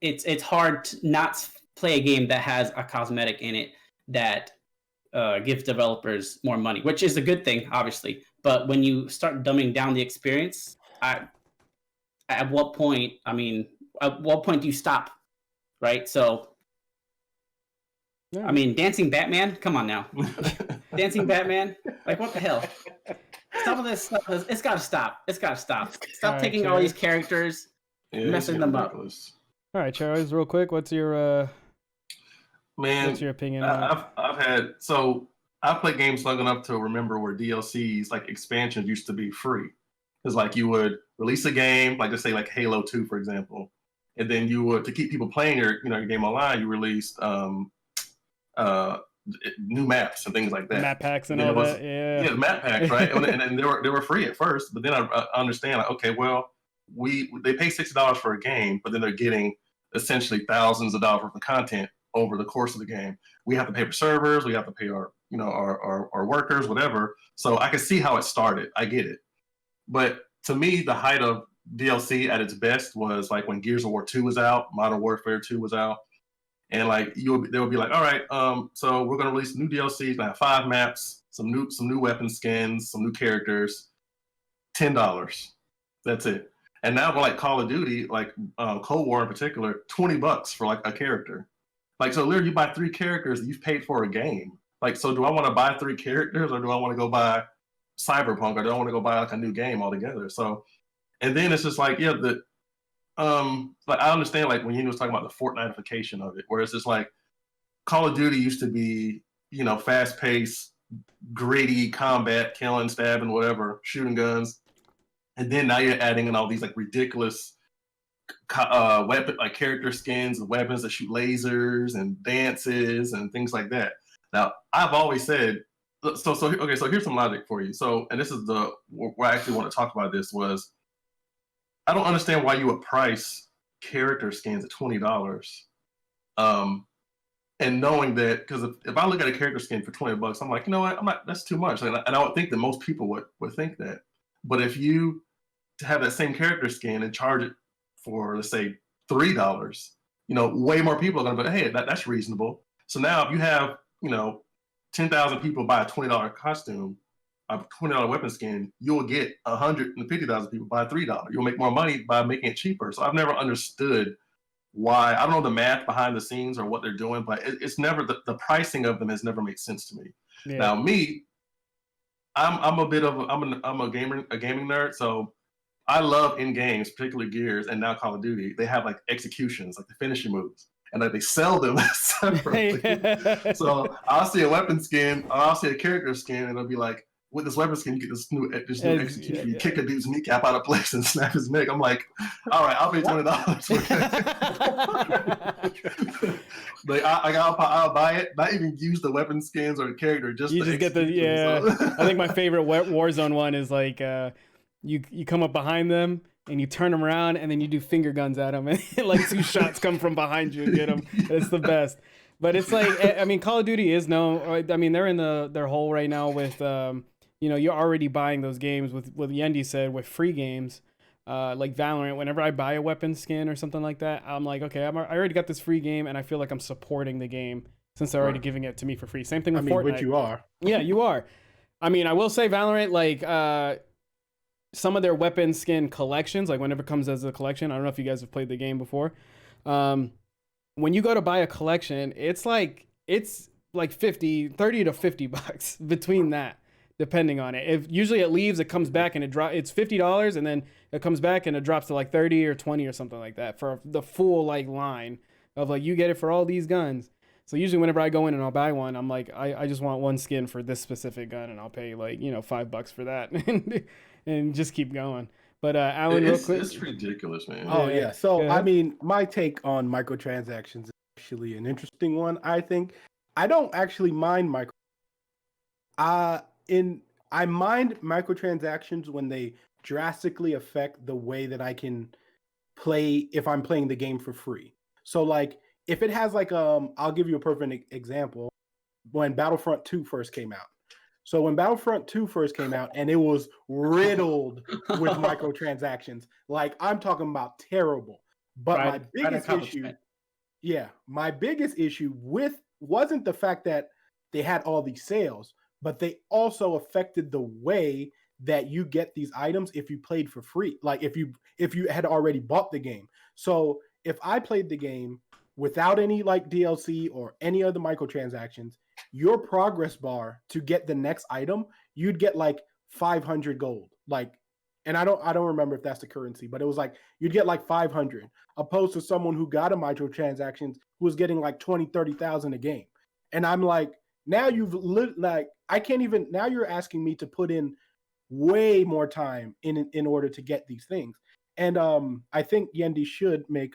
it's hard to not play a game that has a cosmetic in it that gives developers more money, which is a good thing, obviously. But when you start dumbing down the experience, at what point? I mean, at what point do you stop? Right? So, Yeah. I mean, Dancing Batman. Come on now, Dancing Batman. Like, what the hell? Some of this stuff, it's got to stop. It's got to stop. Stop All right, taking all these characters, messing them up. All right, Charles, real quick, what's your what's your opinion on it? I've played games long enough to remember where DLCs, like expansions, used to be free. Because like you would release a game, like just say like Halo 2, for example, and then you would, to keep people playing your game online, you released new maps and things like that. Map packs and all that, yeah. Yeah, the map packs, right? and they were free at first, but then I understand, like, okay, well, they pay $60 for a game, but then they're getting essentially thousands of dollars worth of content over the course of the game. We have to pay for servers, we have to pay our workers, whatever. So I can see how it started. I get it. But to me, the height of DLC at its best was like when Gears of War 2 was out, Modern Warfare 2 was out. And like they would be like, all right, so we're gonna release new DLCs, gonna have 5 maps, some new weapon skins, some new characters, $10. That's it. And now for like Call of Duty, like Cold War in particular, $20 for like a character. Like, so literally you buy 3 characters that you've paid for a game. Like, so do I want to buy 3 characters, or do I want to go buy Cyberpunk, or do I want to go buy like a new game altogether? So, and then it's just like, yeah, like I understand like when Yendi was talking about the Fortnite-ification of it, where it's just like Call of Duty used to be, fast-paced, gritty combat, killing, stabbing, whatever, shooting guns, and then now you're adding in all these like ridiculous weapon, like character skins and weapons that shoot lasers and dances and things like that. Now I've always said, so here's some logic for you. So, and this is where I actually want to talk about this was, I don't understand why you would price character skins at $20. And knowing that, because if I look at a character skin for $20, I'm like, you know what, that's too much. And I would think that most people would think that. But if you have that same character skin and charge it for, let's say, $3, way more people are going to be like, hey, that's reasonable. So now if you have, 10,000 people buy a $20 costume, a $20 weapon skin, you'll get 150,000 people buy $3. You'll make more money by making it cheaper. So I've never understood why. I don't know the math behind the scenes or what they're doing, but it's never, the pricing of them has never made sense to me. Yeah. Now me, I'm a gaming nerd, so I love in games, particularly Gears and now Call of Duty. They have like executions, like the finishing moves, and like they sell them separately. So I'll see a weapon skin, or I'll see a character skin, and it'll be like, with this weapon skin, you get this new execution. Yeah. You kick a dude's kneecap out of place and snap his neck. I'm like, all right, I'll pay $20 for that. Like I'll buy it. Not even use the weapon skins or the character. Just get the So. I think my favorite Warzone one is like you come up behind them and you turn them around and then you do finger guns at them and like 2 shots come from behind you and get them. It's the best. But it's like, I mean, Call of Duty is I mean, they're in their hole right now with you're already buying those games with what Yendi said, with free games, like Valorant. Whenever I buy a weapon skin or something like that, I'm like, okay, I already got this free game, and I feel like I'm supporting the game since they're already giving it to me for free. Same thing with Fortnite. Which you are. Yeah, you are. I mean, I will say Valorant, like some of their weapon skin collections, like whenever it comes as a collection, I don't know if you guys have played the game before. When you go to buy a collection, it's like 30 to $50 between that, depending on it. If usually it leaves, it comes back and it's $50, and then it comes back and it drops to like 30 or 20 or something like that for the full like line of like, you get it for all these guns. So usually whenever I go in and I'll buy one, I'm like, I just want one skin for this specific gun, and I'll pay like, $5 for that and just keep going. But Alan, real quick. It's ridiculous, man. Oh yeah. So I mean, my take on microtransactions is actually an interesting one. I think I don't actually mind I mind microtransactions when they drastically affect the way that I can play if I'm playing the game for free. So like if it has like I'll give you a perfect example. When Battlefront 2 first came out. So when Battlefront 2 first came out, and it was riddled with microtransactions, like I'm talking about terrible. But my biggest issue, my biggest issue wasn't the fact that they had all these sales, but they also affected the way that you get these items if you played for free. Like if you had already bought the game. So if I played the game without any like DLC or any other microtransactions, your progress bar to get the next item, you'd get like 500 gold. Like, and I don't remember if that's the currency, but it was like you'd get like 500, opposed to someone who got a microtransactions who was getting like 20, 30,000 a game. And I'm like, now I can't even, now you're asking me to put in way more time in order to get these things. And I think Yendi should make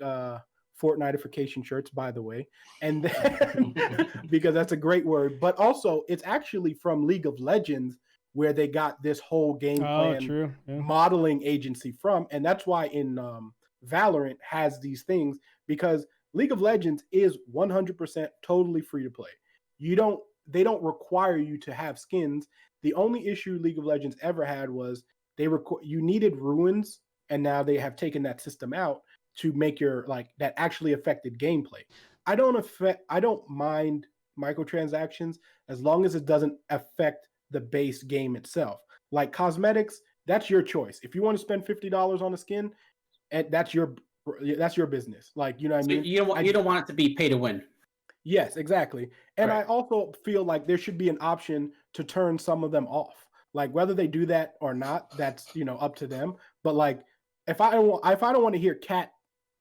Fortnitification shirts, by the way, and then, because that's a great word. But also, it's actually from League of Legends where they got this whole game plan modeling agency from, and that's why in Valorant has these things, because League of Legends is 100% totally free to play. They don't require you to have skins. The only issue League of Legends ever had was you needed ruins, and now they have taken that system out to make your that actually affected gameplay. I don't mind microtransactions as long as it doesn't affect the base game itself. Like cosmetics, that's your choice. If you want to spend $50 on a skin, and that's your business. Like, you know what I mean? You don't want it to be pay to win. Yes, exactly. And right. I also feel like there should be an option to turn some of them off. Like whether they do that or not, that's up to them. But like if I don't want to hear cat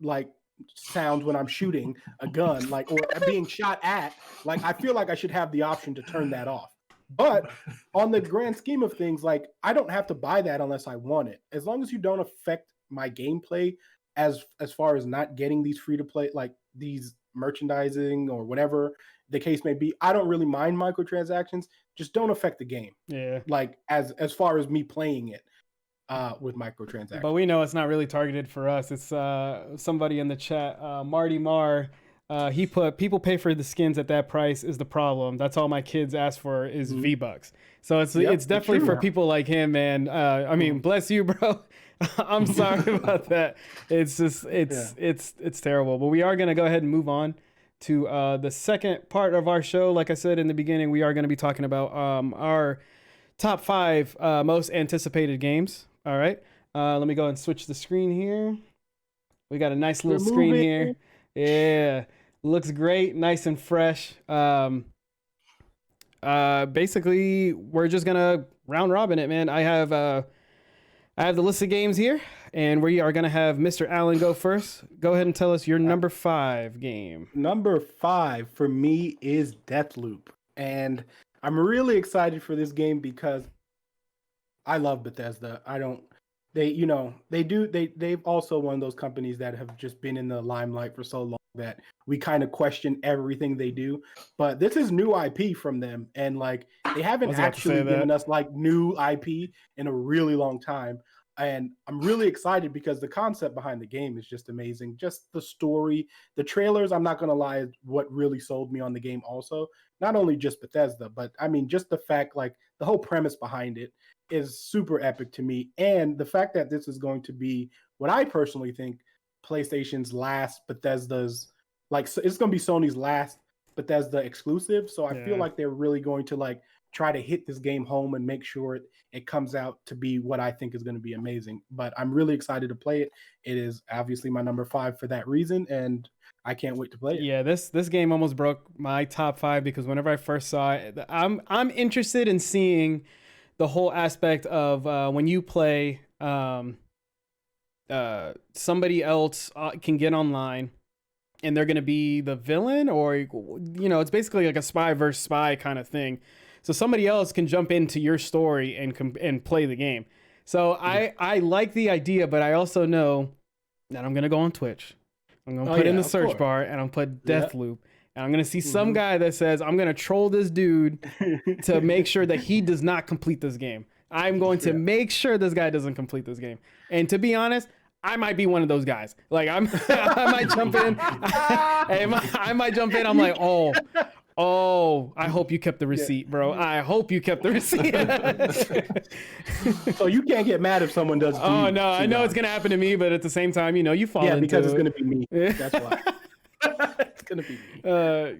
like sounds when I'm shooting a gun, like, or being shot at, like I feel like I should have the option to turn that off. But on the grand scheme of things, like I don't have to buy that unless I want it. As long as you don't affect my gameplay as far as not getting these free to play, like these merchandising or whatever the case may be, I don't really mind microtransactions. Just don't affect the game. Yeah. Like as far as me playing it with microtransactions. But we know it's not really targeted for us. It's somebody in the chat, Marty Marr. He put, people pay for the skins at that price is the problem. That's all my kids ask for is V-Bucks. So it's definitely for people like him, man. I mean, bless you, bro. I'm sorry about that. It's just, it's terrible. But we are going to go ahead and move on to the second part of our show. Like I said in the beginning, we are going to be talking about our top 5 most anticipated games. All right. Let me go and switch the screen here. We got a nice little screen here. Yeah. Looks great. Nice and fresh. Basically, we're just going to round robin it, man. I have the list of games here, and we are going to have Mr. Allen go first. Go ahead and tell us your number 5 game. Number 5 for me is DeathLoop. And I'm really excited for this game because I love Bethesda. They've also one of those companies that have just been in the limelight for so long that we kind of question everything they do. But this is new IP from them, and like they haven't actually given us like new IP in a really long time. And I'm really excited because the concept behind the game is just amazing. Just the story, the trailers, I'm not going to lie, what really sold me on the game also. Not only just Bethesda, but I mean, just the fact, like the whole premise behind it is super epic to me. And the fact that this is going to be what I personally think PlayStation's last Bethesda's, like it's going to be Sony's last Bethesda exclusive. So I feel like they're really going to like try to hit this game home and make sure it comes out to be what I think is going to be amazing. But I'm really excited to play it. It is obviously my number 5 for that reason, and I can't wait to play it. Yeah, this game almost broke my top 5 because whenever I first saw it, I'm interested in seeing the whole aspect of when you play, somebody else can get online and they're going to be the villain, or it's basically like a spy versus spy kind of thing. So somebody else can jump into your story and play the game. So I like the idea, but I also know that I'm going to go on Twitch. I'm going to put in the search bar and I'm going to put DeathLoop. And I'm going to see some guy that says, I'm going to troll this dude to make sure that he does not complete this game. I'm going to make sure this guy doesn't complete this game. And to be honest, I might be one of those guys. Like I might jump in. I might jump in. I'm like, oh, I hope you kept the receipt, bro. I hope you kept the receipt. So you can't get mad if someone does. Oh no, I know it's gonna happen to me, but at the same time, you fall into. Yeah, because it's gonna be me. That's why. It's gonna be me.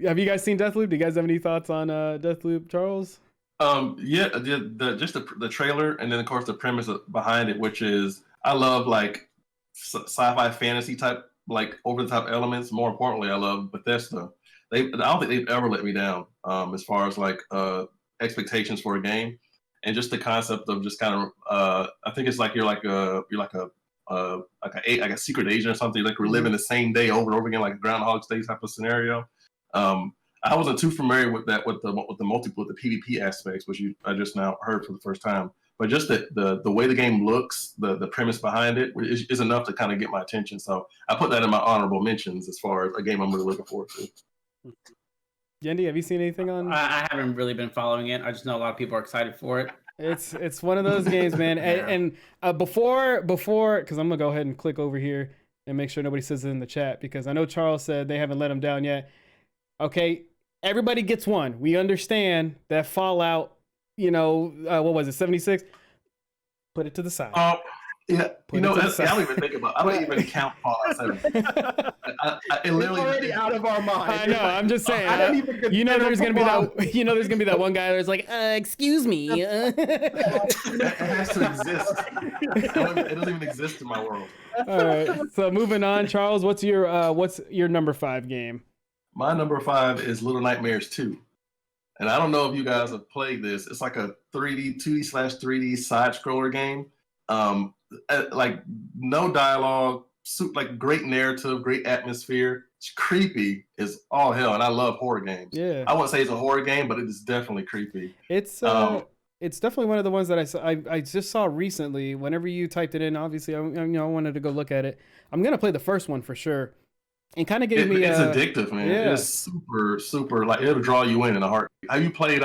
Have you guys seen DeathLoop? Do you guys have any thoughts on DeathLoop, Charles? Yeah, just the trailer, and then of course the premise behind it, which is I love like sci-fi fantasy type, like over the top elements. More importantly, I love Bethesda. I don't think they've ever let me down as far as like expectations for a game, and just the concept of just kind of I think it's like you're like a secret agent or something. Like we're living the same day over and over again, like a Groundhog's Day type of scenario. I wasn't too familiar with that with the PvP aspects, which I just now heard for the first time. But just the way the game looks, the premise behind it is enough to kind of get my attention. So I put that in my honorable mentions as far as a game I'm really looking forward to. Yendi, have you seen anything on? I haven't really been following it. I just know a lot of people are excited for it. It's one of those games, man. And before, because I'm gonna go ahead and click over here and make sure nobody says it in the chat, because I know Charles said they haven't let him down yet. Okay, everybody gets one. We understand that Fallout. What was it, 76? Put it to the side. Yeah, I don't even think about. I don't even count Fallout 7. It literally it's already out of our mind. I know. I'm just saying. There's gonna be that one guy that's like, excuse me. It has to exist. It doesn't even exist in my world. All right. So moving on, Charles. What's your number 5 game? My number 5 is Little Nightmares 2. And I don't know if you guys have played this. It's like a 2D/3D side scroller game. Like no dialogue, like great narrative, great atmosphere. It's creepy as all hell, and I love horror games. Yeah, I wouldn't say it's a horror game, but it is definitely creepy. It's definitely one of the ones that I just saw recently. Whenever you typed it in, obviously, I wanted to go look at it. I'm gonna play the first one for sure. And kind of gave me. It's addictive, man. Yeah. It's super. Like it'll draw you in a heart. Have you played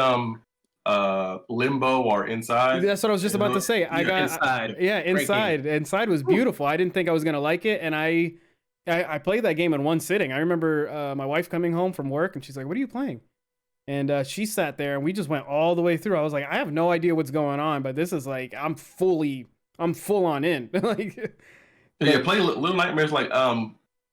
Limbo or Inside? That's what I was just about to say. I got Inside. Inside. Inside was beautiful. I didn't think I was gonna like it, and I played that game in one sitting. I remember my wife coming home from work, and she's like, "What are you playing?" And she sat there, and we just went all the way through. I was like, I have no idea what's going on, but this is like I'm full on in. Like, yeah, play Little Nightmares. Like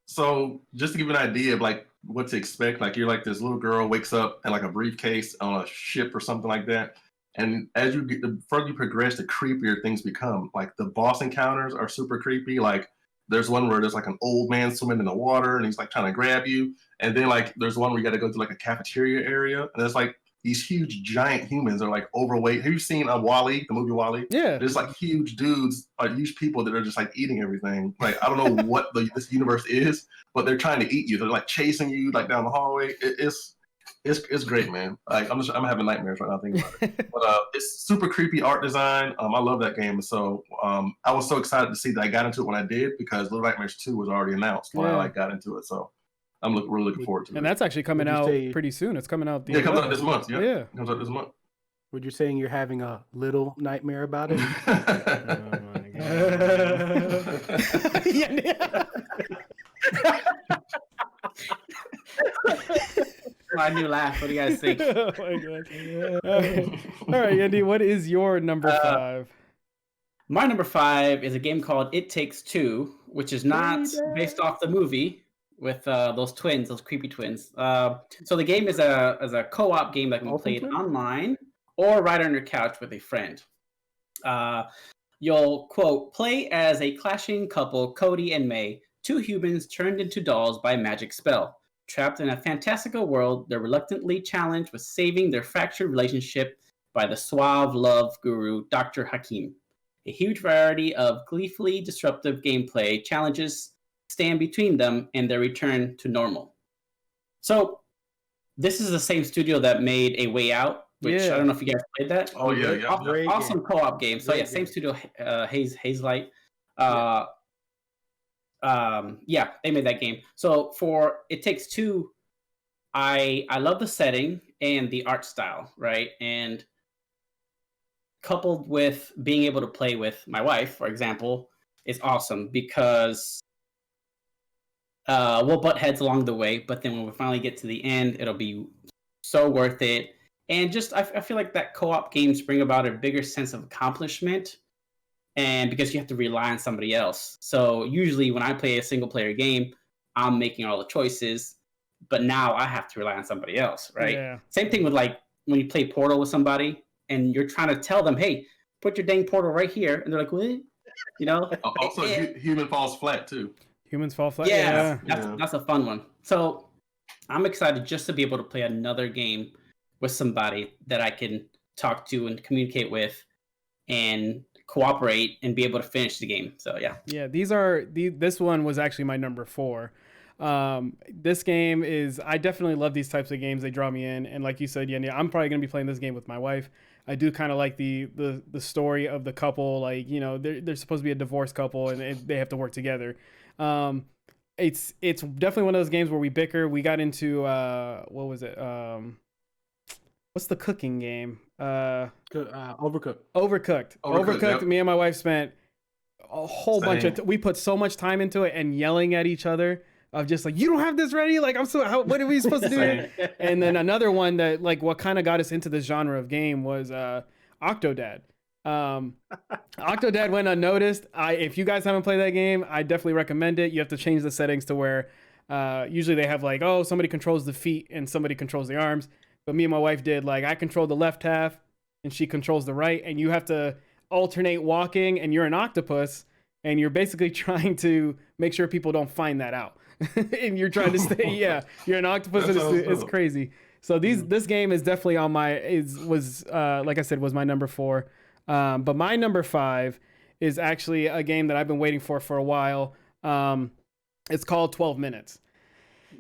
so just to give you an idea of like what to expect, like you're like this little girl wakes up in like a briefcase on a ship or something like that, and as you get the further you progress, the creepier things become. Like the boss encounters are super creepy. Like there's one where there's like an old man swimming in the water and he's like trying to grab you, and then like there's one where you got to go to like a cafeteria area, and there's like these huge giant humans are like overweight. Have you seen WALL-E, the movie WALL-E? Yeah. There's like huge dudes, huge people that are just like eating everything. Like I don't know what this universe is, but they're trying to eat you. They're like chasing you like down the hallway. It's great, man. Like I'm having nightmares right now thinking about it. But it's super creepy art design. I love that game. So I was so excited to see that I got into it when I did, because Little Nightmares 2 was already announced when I got into it. So I'm really looking forward to it. And that's actually coming out pretty soon. It's coming out. It comes out this month. Yeah. It comes out this month. Would you saying you're having a little nightmare about it? Oh my god. Yeah. My new laugh. What do you guys think? Oh my god. All right, Yendi, what is your number 5? My number 5 is a game called It Takes Two, which is not based off the movie with those creepy twins. So the game is a co-op game that can be played online or right on your couch with a friend. You'll, quote, play as a clashing couple, Cody and May, 2 humans turned into dolls by a magic spell. Trapped in a fantastical world, they're reluctantly challenged with saving their fractured relationship by the suave love guru, Dr. Hakim. A huge variety of gleefully disruptive gameplay challenges stand between them and their return to normal. So, this is the same studio that made A Way Out, which I don't know if you guys played that. Oh yeah. Awesome co-op game. So yeah, same studio, Hazelight. They made that game. So for It Takes Two, I love the setting and the art style, right? And coupled with being able to play with my wife, for example, is awesome because we'll butt heads along the way, but then when we finally get to the end, it'll be so worth it. And just I feel like that co-op games bring about a bigger sense of accomplishment, and because you have to rely on somebody else. So usually when I play a single player game, I'm making all the choices, but now I have to rely on somebody else, right? Yeah. Same thing with like when you play Portal with somebody and you're trying to tell them, hey, put your dang portal right here, and they're like, what? You know? Also, human falls flat too. Humans fall flat. Yeah, Yeah. that's a fun one. So I'm excited just to be able to play another game with somebody that I can talk to and communicate with and cooperate and be able to finish the game. So yeah. Yeah, this one was actually my number 4. This game is, I definitely love these types of games. They draw me in, and like you said, Yendi, I'm probably gonna be playing this game with my wife. I do kind of like the story of the couple. Like, you know, they're supposed to be a divorced couple, and they have to work together. It's definitely one of those games where we bicker. We got into what was it? What's the cooking game? Overcooked. Overcooked. Yep. Me and my wife spent a whole bunch of we put so much time into it and yelling at each other of just like, you don't have this ready, like what are we supposed to do? And then another one that like what kind of got us into this genre of game was Octodad. Octodad went unnoticed. If you guys haven't played that game, I definitely recommend it. You have to change the settings to where usually they have like, oh, somebody controls the feet and somebody controls the arms, but me and my wife did like, I control the left half and she controls the right, and you have to alternate walking, and you're an octopus, and you're basically trying to make sure people don't find that out. And you're trying to stay, you're an octopus, and it's crazy. So this game is definitely on was like I said, was my number 4. But my number 5 is actually a game that I've been waiting for a while. It's called 12 Minutes.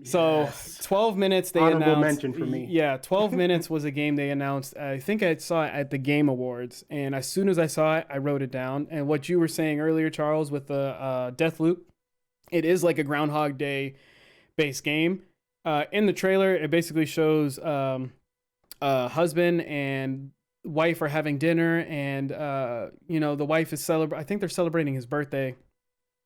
So 12 Minutes, they Honorable announced. mention for me. Yeah, 12 Minutes was a game they announced. I think I saw it at the Game Awards, and as soon as I saw it, I wrote it down. And what you were saying earlier, Charles, with the DeathLoop, it is like a Groundhog Day based game. In the trailer, it basically shows husband and wife are having dinner, and the wife is I think they're celebrating his birthday,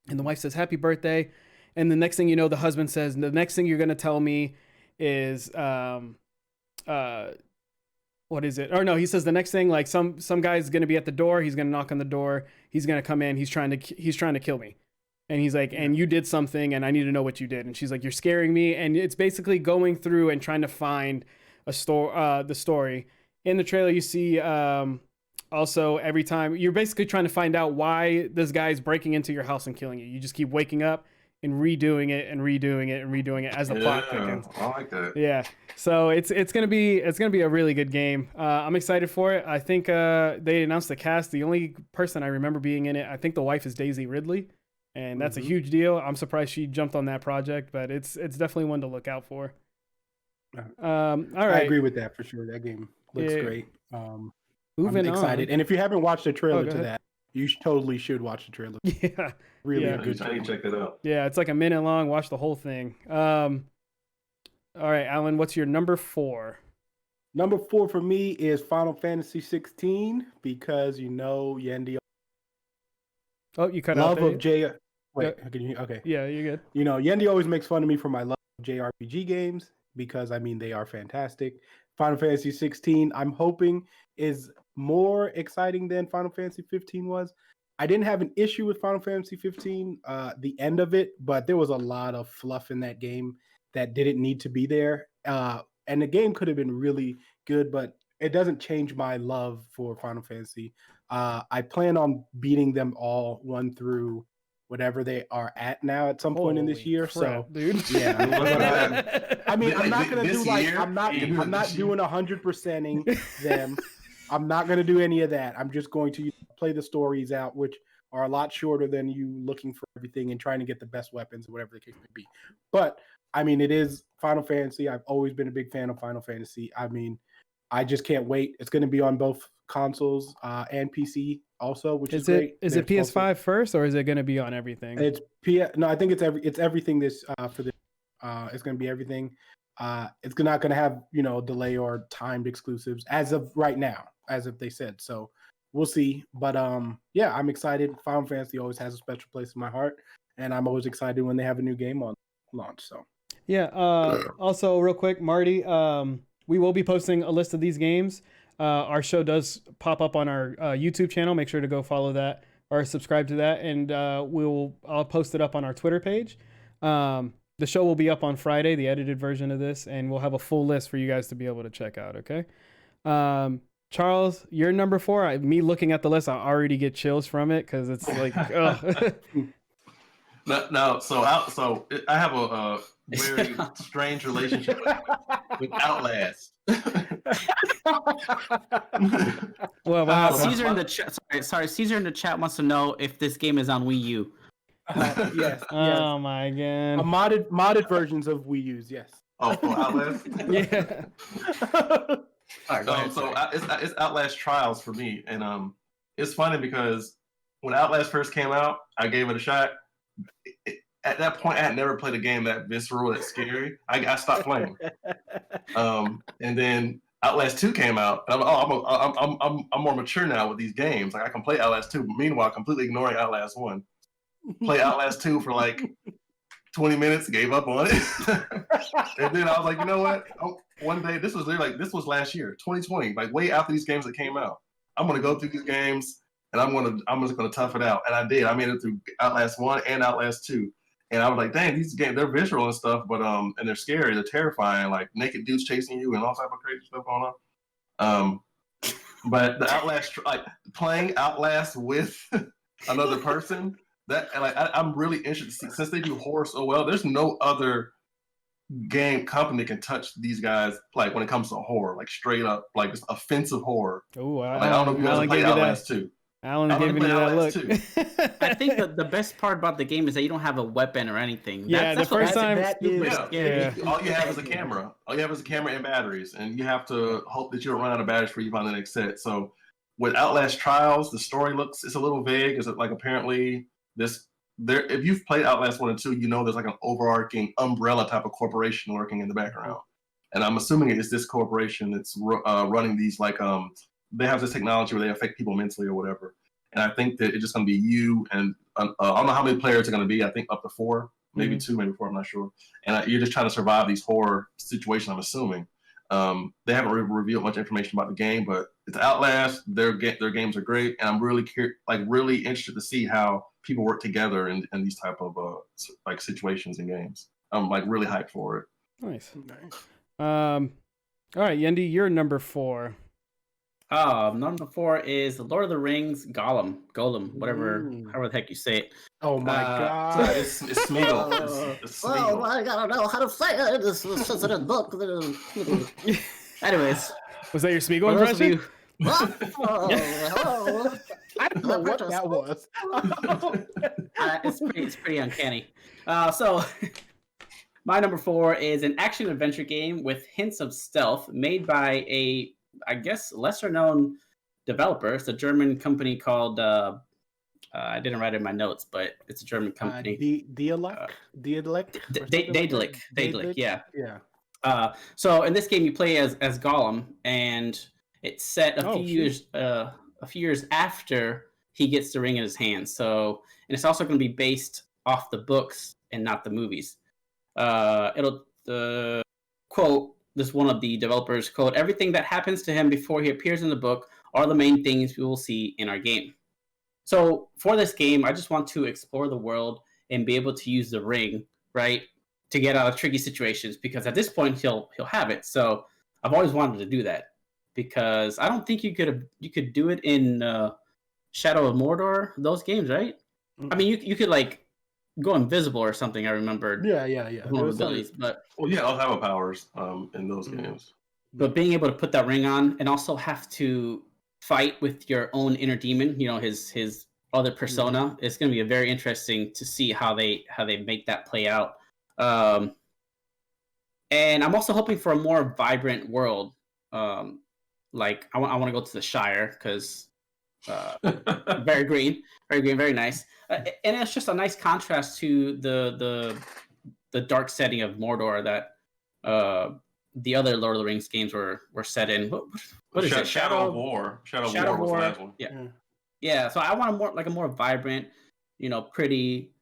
and the wife says happy birthday, and the next thing you know, the husband says, the next thing you're going to tell me is what is it? Or no, he says the next thing, like some guy's going to be at the door, he's going to knock on the door, he's going to come in, he's trying to kill me. And he's like, and you did something, and I need to know what you did. And she's like, you're scaring me. And it's basically going through and trying to find the story. In the trailer, you see also every time you're basically trying to find out why this guy is breaking into your house and killing you. You just keep waking up and redoing it and redoing it and redoing it as the plot thickens. I like that. Yeah, so it's gonna be a really good game. I'm excited for it. I think they announced the cast. The only person I remember being in it, I think the wife is Daisy Ridley, and that's a huge deal. I'm surprised she jumped on that project, but it's definitely one to look out for. All right, I agree with that for sure. That game looks great. Moving I'm excited. on. And if you haven't watched the trailer to that, you totally should watch the trailer. Yeah, really yeah. a good. I need to check that out. Yeah, it's like a minute long. Watch the whole thing. All right, Alan, what's your number 4? Number 4 for me is Final Fantasy 16 because Yendi. Oh, you cut out Love of there. J. Wait, can you? Okay. Yeah, you're good. Yendi always makes fun of me for my love of JRPG games because they are fantastic. Final Fantasy 16, I'm hoping, is more exciting than Final Fantasy 15 was. I didn't have an issue with Final Fantasy 15, the end of it, but there was a lot of fluff in that game that didn't need to be there. And the game could have been really good, but it doesn't change my love for Final Fantasy. I plan on beating them all 1 through whatever they are at now at some point in this year. Crap, dude. Yeah. I'm not gonna do I'm not doing 100%ing them. I'm not gonna do any of that. I'm just going to play the stories out, which are a lot shorter than you looking for everything and trying to get the best weapons or whatever the case may be. But it is Final Fantasy. I've always been a big fan of Final Fantasy. I just can't wait. It's going to be on both consoles and PC also, which is great. Is it PS5 first, or is it going to be on everything? No, I think it's everything this for this. It's going to be everything. It's not going to have delay or timed exclusives as of right now, as if they said. So we'll see. But yeah, I'm excited. Final Fantasy always has a special place in my heart, and I'm always excited when they have a new game on launch. So Yeah. Also, real quick, Marty, we will be posting a list of these games. Our show does pop up on our YouTube channel. Make sure to go follow that or subscribe to that, and I'll post it up on our Twitter page. The show will be up on Friday, the edited version of this, and we'll have a full list for you guys to be able to check out. Okay. Charles, you're number 4. Me looking at the list, I already get chills from it because it's like, No, so I have a very strange relationship with Outlast. well, Caesar in the chat. Sorry, Caesar in the chat wants to know if this game is on Wii U. yes. Oh my god. Modded versions of Wii U's, yes. Oh, for Outlast? Yeah. All right, go ahead, So it's Outlast Trials for me, and it's funny because when Outlast first came out, I gave it a shot. At that point, I had never played a game that visceral, that scary. I stopped playing. And then Outlast 2 came out, and I'm more mature now with these games. Like I can play Outlast 2, meanwhile completely ignoring Outlast 1. Play Outlast 2 for like 20 minutes, gave up on it. And then I was like, you know what? One day, this was last year, 2020, like way after these games that came out. I'm gonna go through these games and I'm just gonna tough it out. And I did. I made it through Outlast 1 and Outlast 2. And I was like, dang, these games, they're visual and stuff, but and they're scary, they're terrifying, like naked dudes chasing you and all type of crazy stuff going on. But the Outlast, like playing Outlast with another person, that like I'm really interested to see, since they do horror so well. There's no other game company that can touch these guys like when it comes to horror, like straight up, like just offensive horror. Oh, like, I don't know if you guys play Outlast 2. Alan's giving you that look. I think that the best part about the game is that you don't have a weapon or anything. Yeah, that's the first time. Yeah. All you have is a camera. All you have is a camera and batteries, and you have to hope that you don't run out of batteries before you find the next set. So with Outlast Trials, the story it's a little vague. Is it like apparently if you've played Outlast 1 and 2, you know there's like an overarching umbrella type of corporation working in the background. And I'm assuming it's this corporation that's running these like they have this technology where they affect people mentally or whatever. And I think that it's just going to be you and I don't know how many players are going to be. I think up to 4, maybe 2, maybe 4. I'm not sure. And you're just trying to survive these horror situations. I'm assuming they haven't revealed much information about the game, but it's Outlast. Their games are great, and I'm really really interested to see how people work together in these type of like situations and games. I'm like really hyped for it. Nice. All right, Yendi, you're number 4. Number 4 is the Lord of the Rings Gollum, however the heck you say it. Oh my god! It's Smeagol. It's Smeagol. Oh, I gotta know how to say it. This was such a book. Anyways, was that your Smeagol impression? I don't know what that was. It's pretty uncanny. So my number 4 is an action adventure game with hints of stealth, made by a, I guess, lesser known developer. It's a German company called I didn't write it in my notes, but it's a German company. Daedalic, yeah. Yeah. So in this game, you play as Gollum, and it's set a few years after he gets the ring in his hand. So, and it's also going to be based off the books and not the movies. It'll quote, this one of the developers, quote, "Everything that happens to him before he appears in the book are the main things we will see in our game." So for this game, I just want to explore the world and be able to use the ring, right, to get out of tricky situations, because at this point he'll have it. So I've always wanted to do that, because I don't think you could do it in Shadow of Mordor, those games, right? Mm-hmm. I mean, you could like go invisible or something. I remembered. Yeah. Abilities, but I'll have powers in those games. But being able to put that ring on and also have to fight with your own inner demon, you know, his other persona, it's going to be very interesting to see how they make that play out. And I'm also hoping for a more vibrant world. Like I want to go to the Shire, because very green, very nice. And it's just a nice contrast to the dark setting of Mordor that the other Lord of the Rings games were set in. What is it? Shadow of War. Shadow of War was the last one. Yeah. So I want a more vibrant, pretty,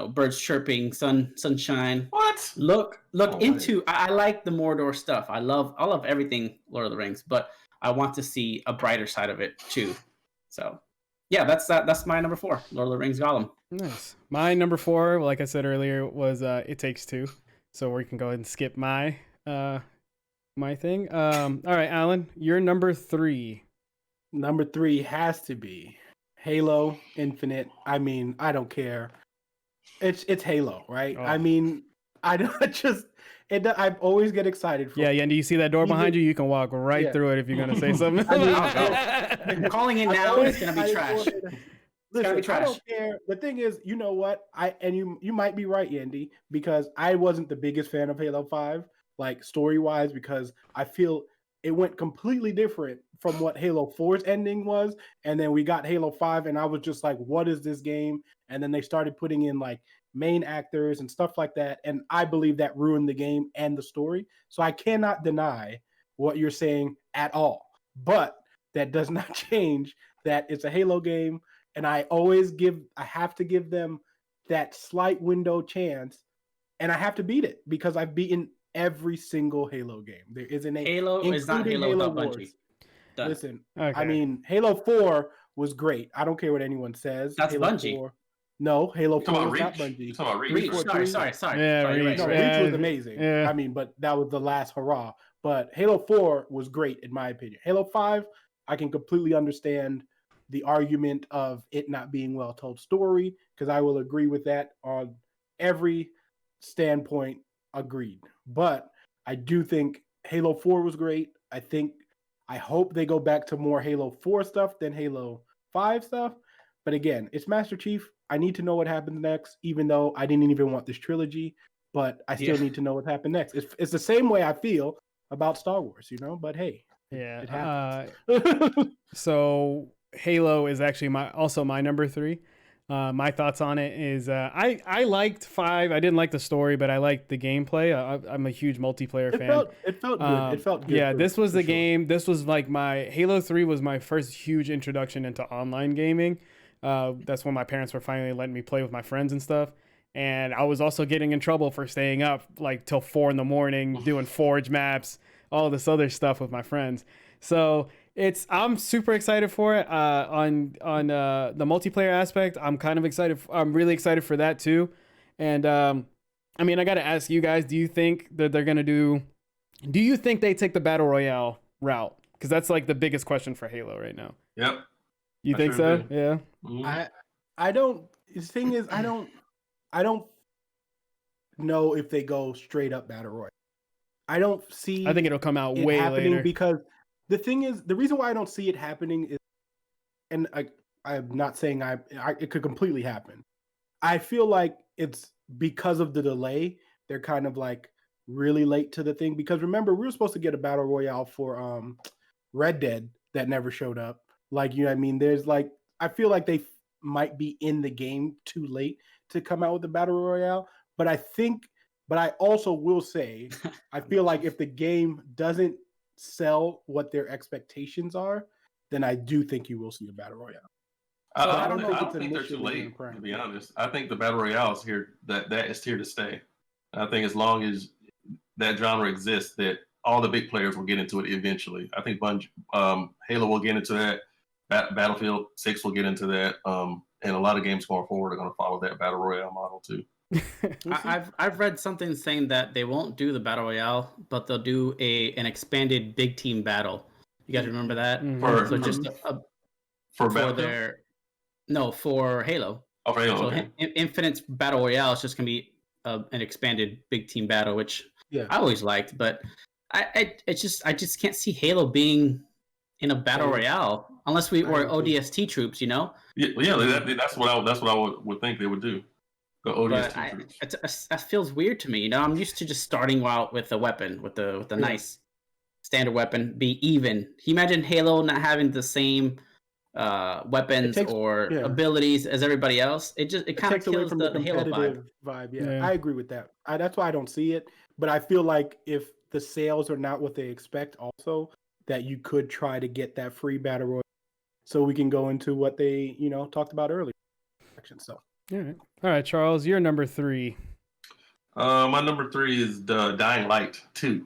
birds chirping, sunshine. What? Look into. I like the Mordor stuff. I love everything Lord of the Rings, but I want to see a brighter side of it too. So, yeah, that's my number 4, Lord of the Rings Gollum. Nice. My number 4, like I said earlier, was It Takes Two. So we can go ahead and skip my thing. All right, Alan, you're number 3. Number 3 has to be Halo Infinite. I mean, I don't care. It's Halo, right? Oh. I mean, I always get excited for. Yeah, Yendi, you see that door behind you? You can walk right through it if you're gonna say something. I'm calling in now. It's gonna be trash. Listen, I don't care. The thing is, you know what? You might be right, Yendi, because I wasn't the biggest fan of Halo 5, like story-wise, because I feel it went completely different from what Halo 4's ending was, and then we got Halo 5, and I was just like, what is this game? And then they started putting in like main actors and stuff like that, and I believe that ruined the game and the story. So I cannot deny what you're saying at all. But that does not change that it's a Halo game, and I have to give them that slight window chance, and I have to beat it because I've beaten every single Halo game. There isn't a Halo is not Halo without Bungie. Done. Listen, Okay. I mean, Halo 4 was great. I don't care what anyone says. That's Halo Bungie. 4, no, Halo 4 was not Reach? Bungie. You're talking about Reach. Sorry. Yeah, Sorry, Reach. No, right. Reach was amazing. Yeah. I mean, but that was the last hurrah. But Halo 4 was great in my opinion. Halo 5, I can completely understand the argument of it not being well told story, because I will agree with that on every standpoint. Agreed. But I do think Halo 4 was great. I hope they go back to more Halo 4 stuff than Halo 5 stuff. But again, it's Master Chief. I need to know what happens next, even though I didn't even want this trilogy. But I still need to know what happened next. It's the same way I feel about Star Wars, But hey, it happens. So Halo is actually also my number 3. My thoughts on it is I liked 5. I didn't like the story, but I liked the gameplay. I'm a huge multiplayer fan. It felt good. It felt good. Yeah, this was the game. This was like my Halo 3 was my first huge introduction into online gaming. That's when my parents were finally letting me play with my friends and stuff. And I was also getting in trouble for staying up like till 4 a.m, doing Forge maps, all this other stuff with my friends. So I'm super excited for it. On the multiplayer aspect, I'm kind of excited. I'm really excited for that too. And I mean, I got to ask you guys: do you think that they're gonna do? Do you think they take the battle royale route? Because that's like the biggest question for Halo right now. Yep. You think so? do. Yeah. Mm-hmm. I don't. The thing is, I don't know if they go straight up battle royale. I don't see. I think it'll come out it way happening later. because the thing is, the reason why I don't see it happening is, and I'm not saying it could completely happen. I feel like it's because of the delay. They're kind of like really late to the thing, because remember, we were supposed to get a battle royale for Red Dead that never showed up. Like, you know what I mean? There's like, I feel like they might be in the game too late to come out with the battle royale. But I also will say, I feel like if the game doesn't sell what their expectations are, then I do think you will see a battle royale. I don't think they're too late, to be honest. I think the battle royale is here. That is here to stay. I think as long as that genre exists, that all the big players will get into it eventually. I think Halo will get into that. Battlefield 6 will get into that. And a lot of games going forward are going to follow that battle royale model too. I've read something saying that they won't do the battle royale, but they'll do an expanded big team battle. You guys remember that? Mm-hmm. For Halo. Oh, for Halo. So Okay. Infinite's battle royale is just gonna be an expanded big team battle, which I always liked, but I just can't see Halo being in a battle royale unless we were ODST troops, Yeah, that's what I would think they would do. The ODST troops. That feels weird to me. I'm used to just starting out with a weapon, with a nice standard weapon, be even. Can you imagine Halo not having the same weapons or abilities as everybody else? It kind of kills the Halo vibe. Yeah, I agree with that. That's why I don't see it. But I feel like if the sales are not what they expect, also that you could try to get that free battle royale, so we can go into what they talked about earlier. So All right, Charles, you're number 3. My number 3 is the Dying Light 2.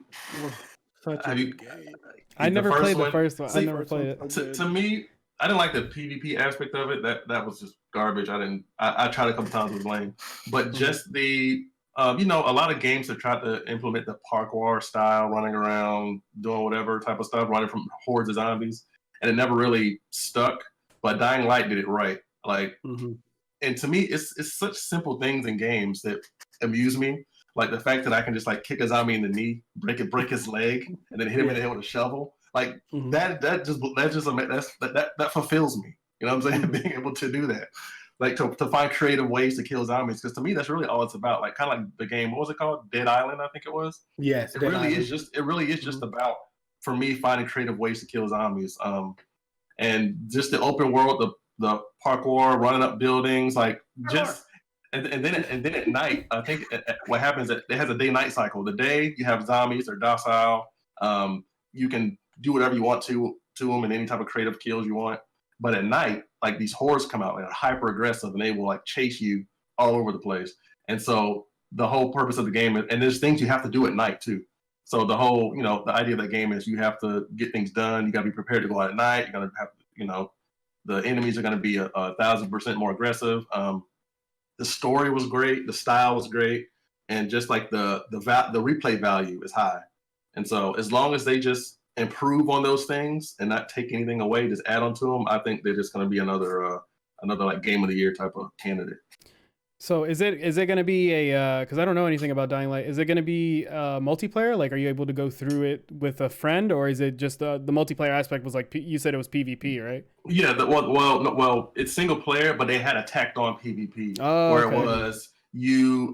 such a good game. I never played the first one. I never first played one's it. so To me, I didn't like the PvP aspect of it. That was just garbage. I tried a couple times with lame, but just the a lot of games have tried to implement the parkour style, running around, doing whatever type of stuff, running from hordes of zombies, and it never really stuck. But Dying Light did it right. Like, and to me, it's such simple things in games that amuse me. Like the fact that I can just like kick a zombie in the knee, break his leg, and then hit him in the head with a shovel. Like that fulfills me. You know what I'm saying? Being able to do that, like to find creative ways to kill zombies. Because to me, that's really all it's about. Like kind of like the game. What was it called? Dead Island, I think it was. Yes, it really is just about, for me, finding creative ways to kill zombies. And just the open world, the parkour, running up buildings, like just. And then at night, I think what happens is it has a day-night cycle. The day you have zombies, they're docile. You can do whatever you want to them and any type of creative kills you want. But at night, like these hordes come out, they're hyper aggressive and they will like chase you all over the place. And so the whole purpose of the game, and there's things you have to do at night too. So the whole, the idea of the game is you have to get things done. You got to be prepared to go out at night. You're gonna have, the enemies are gonna be 1,000% more aggressive. The story was great, the style was great, and just like the replay value is high. And so as long as they just improve on those things and not take anything away, just add on to them, I think they're just going to be another like game of the year type of candidate. So is it going to be a because I don't know anything about Dying Light, is it going to be multiplayer? Like, are you able to go through it with a friend, or is it just the multiplayer aspect was like you said it was PvP, right? Yeah, well, it's single player, but they had a tacked on PvP where it was you're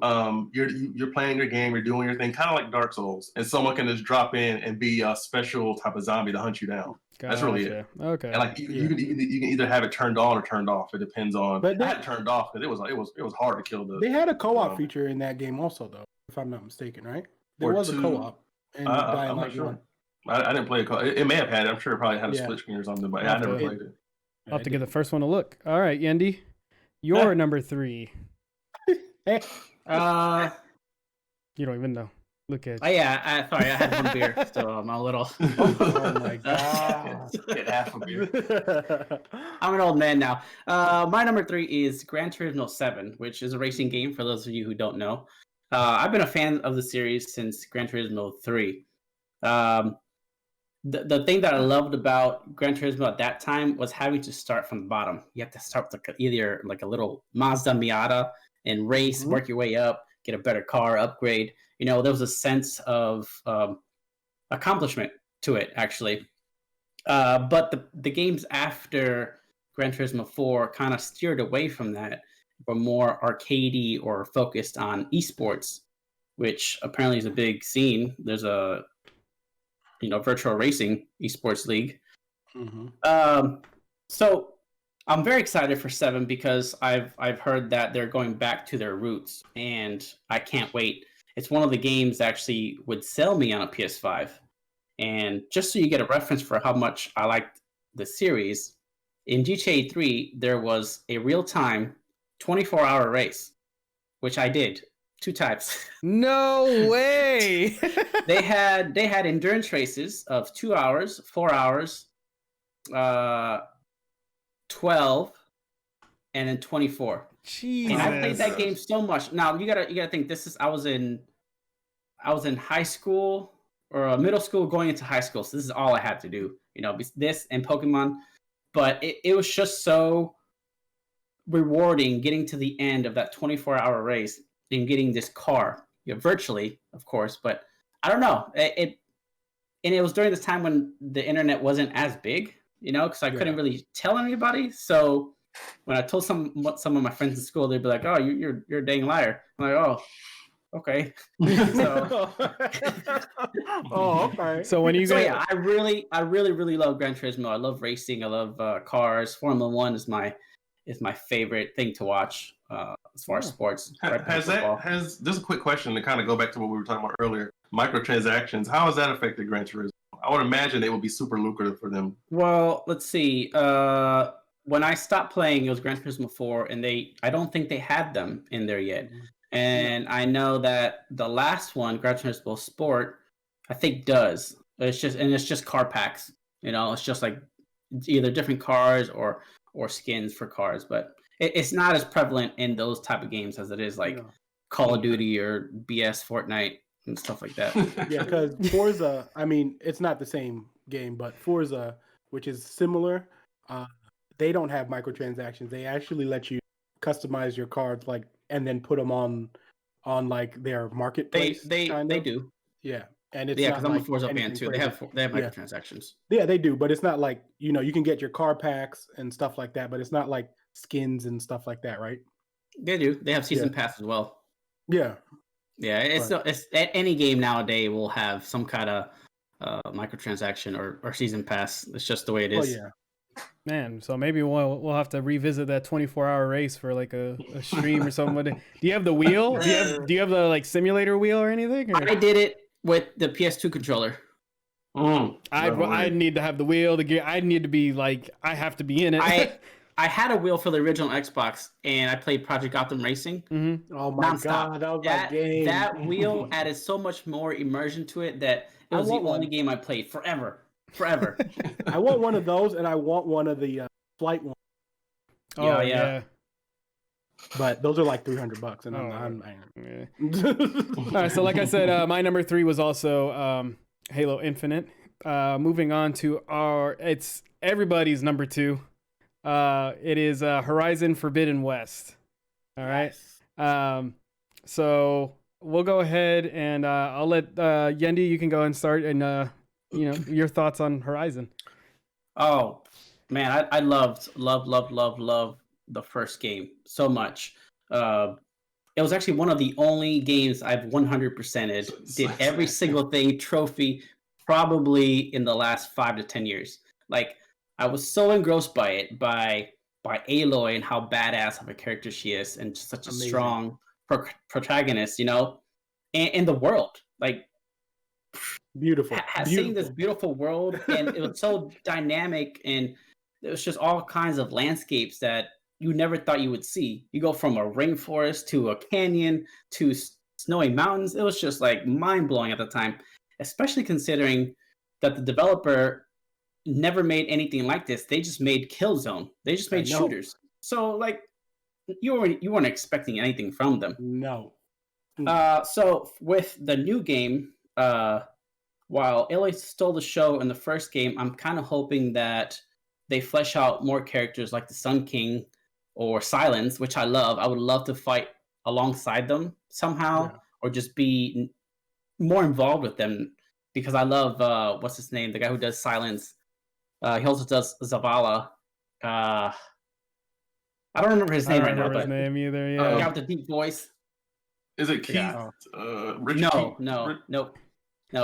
playing your game, you're doing your thing, kind of like Dark Souls, and someone can just drop in and be a special type of zombie to hunt you down. Gotcha. That's really it. Okay. And like you can either have it turned on or turned off. It depends on. But I had it turned off because it was hard to kill the. They had a co-op feature in that game also, though, if I'm not mistaken, right? There was a co-op. I'm not sure. I didn't play a co-op. It may have had it. I'm sure it probably had a split screen or something, but I never played it. I'll have to give the first one a look. All right, Yendi, you're number 3. You don't even know. Look at. Oh yeah, sorry, I had one beer, so I'm a little. Oh my god! Get half a beer. I'm an old man now. My number 3 is Gran Turismo 7, which is a racing game for those of you who don't know. I've been a fan of the series since Gran Turismo 3. The thing that I loved about Gran Turismo at that time was having to start from the bottom. You have to start with either like a little Mazda Miata and race, work your way up, get a better car, upgrade. There was a sense of accomplishment to it, actually. But the games after Gran Turismo 4 kind of steered away from that, were more arcadey or focused on esports, which apparently is a big scene. There's a virtual racing esports league. So I'm very excited for 7 because I've heard that they're going back to their roots, and I can't wait. It's one of the games that actually would sell me on a PS5. And just so you get a reference for how much I liked the series, in GTA 3, there was a real-time 24-hour race, which I did 2 times. No way! They had endurance races of 2 hours, 4 hours, 12, and then 24. Jesus. And I played that game so much. Now you gotta think I was in high school or middle school going into high school, so this is all I had to do. This and Pokemon, but it was just so rewarding getting to the end of that 24-hour race and getting this car, virtually, of course. But I don't know, and it was during this time when the internet wasn't as big, because I couldn't really tell anybody. So when I told some of my friends in school, they'd be like, "Oh, you're a dang liar." I'm like, "Oh, okay." So, okay. So when you I really love Gran Turismo. I love racing. I love cars. Formula 1 is my favorite thing to watch. as far as sports. Has this a quick question to kind of go back to what we were talking about earlier? Microtransactions. How has that affected Gran Turismo? I would imagine it would be super lucrative for them. Well, let's see. When I stopped playing, it was Gran Turismo 4, and I don't think they had them in there yet. And I know that the last one, Gran Turismo Sport, I think does. It's just car packs. It's just like either different cars or skins for cars, but it's not as prevalent in those type of games as it is like Call of Duty or BS Fortnite and stuff like that. Yeah, because Forza, I mean, it's not the same game, but Forza, which is similar, they don't have microtransactions. They actually let you customize your cards, like, and then put them on like their marketplace. They do. Yeah, and it's because not I'm like a Forza fan too. They have Yeah. microtransactions. Yeah, they do, but it's not like you can get your car packs and stuff like that, but it's not like skins and stuff like that, right? They do. They have season pass as well. Yeah. Yeah, it's any game nowadays will have some kind of microtransaction or season pass. It's just the way it is. Oh yeah. Man, so maybe we'll have to revisit that 24-hour race for like a stream or something. Do you have the wheel? Do you have the like simulator wheel or anything? Or? I did it with the PS2 controller. I need to have the wheel. The gear. I need to be like. I have to be in it. I had a wheel for the original Xbox, and I played Project Gotham Racing. Mm-hmm. Oh my god, that was my game. That wheel added so much more immersion to it that it was the only game I played forever. I want one of those, and I want one of the flight ones. Oh yeah. But those are like $300, and All right, so like I said, my number 3 was also Halo Infinite. Moving on to it's everybody's number 2. It is Horizon Forbidden West. All right. So we'll go ahead and I'll let Yendi. You can go and start and your thoughts on Horizon. Oh man, I loved the first game so much. It was actually one of the only games I've 100%ed. Did every single thing, trophy, probably in the last 5 to 10 years. Like I was so engrossed by it, by Aloy and how badass of a character she is, and just such a strong protagonist, and the world, like beautiful. Seeing this beautiful world, and it was so dynamic, and it was just all kinds of landscapes that you never thought you would see. You go from a rainforest to a canyon to snowy mountains. It was just like mind blowing at the time, especially considering that the developer never made anything like this. They just made Killzone. They just made shooters. So like you weren't expecting anything from them. No. So with the new game, while Aloy stole the show in the first game, I'm kind of hoping that they flesh out more characters like the Sun King or Silence, which I love. I would love to fight alongside them somehow, or just be more involved with them, because I love what's his name, the guy who does Silence. He also does Zavala. I don't remember his name right now. His name either. Yeah. The guy with the deep voice. Is it Keith? No.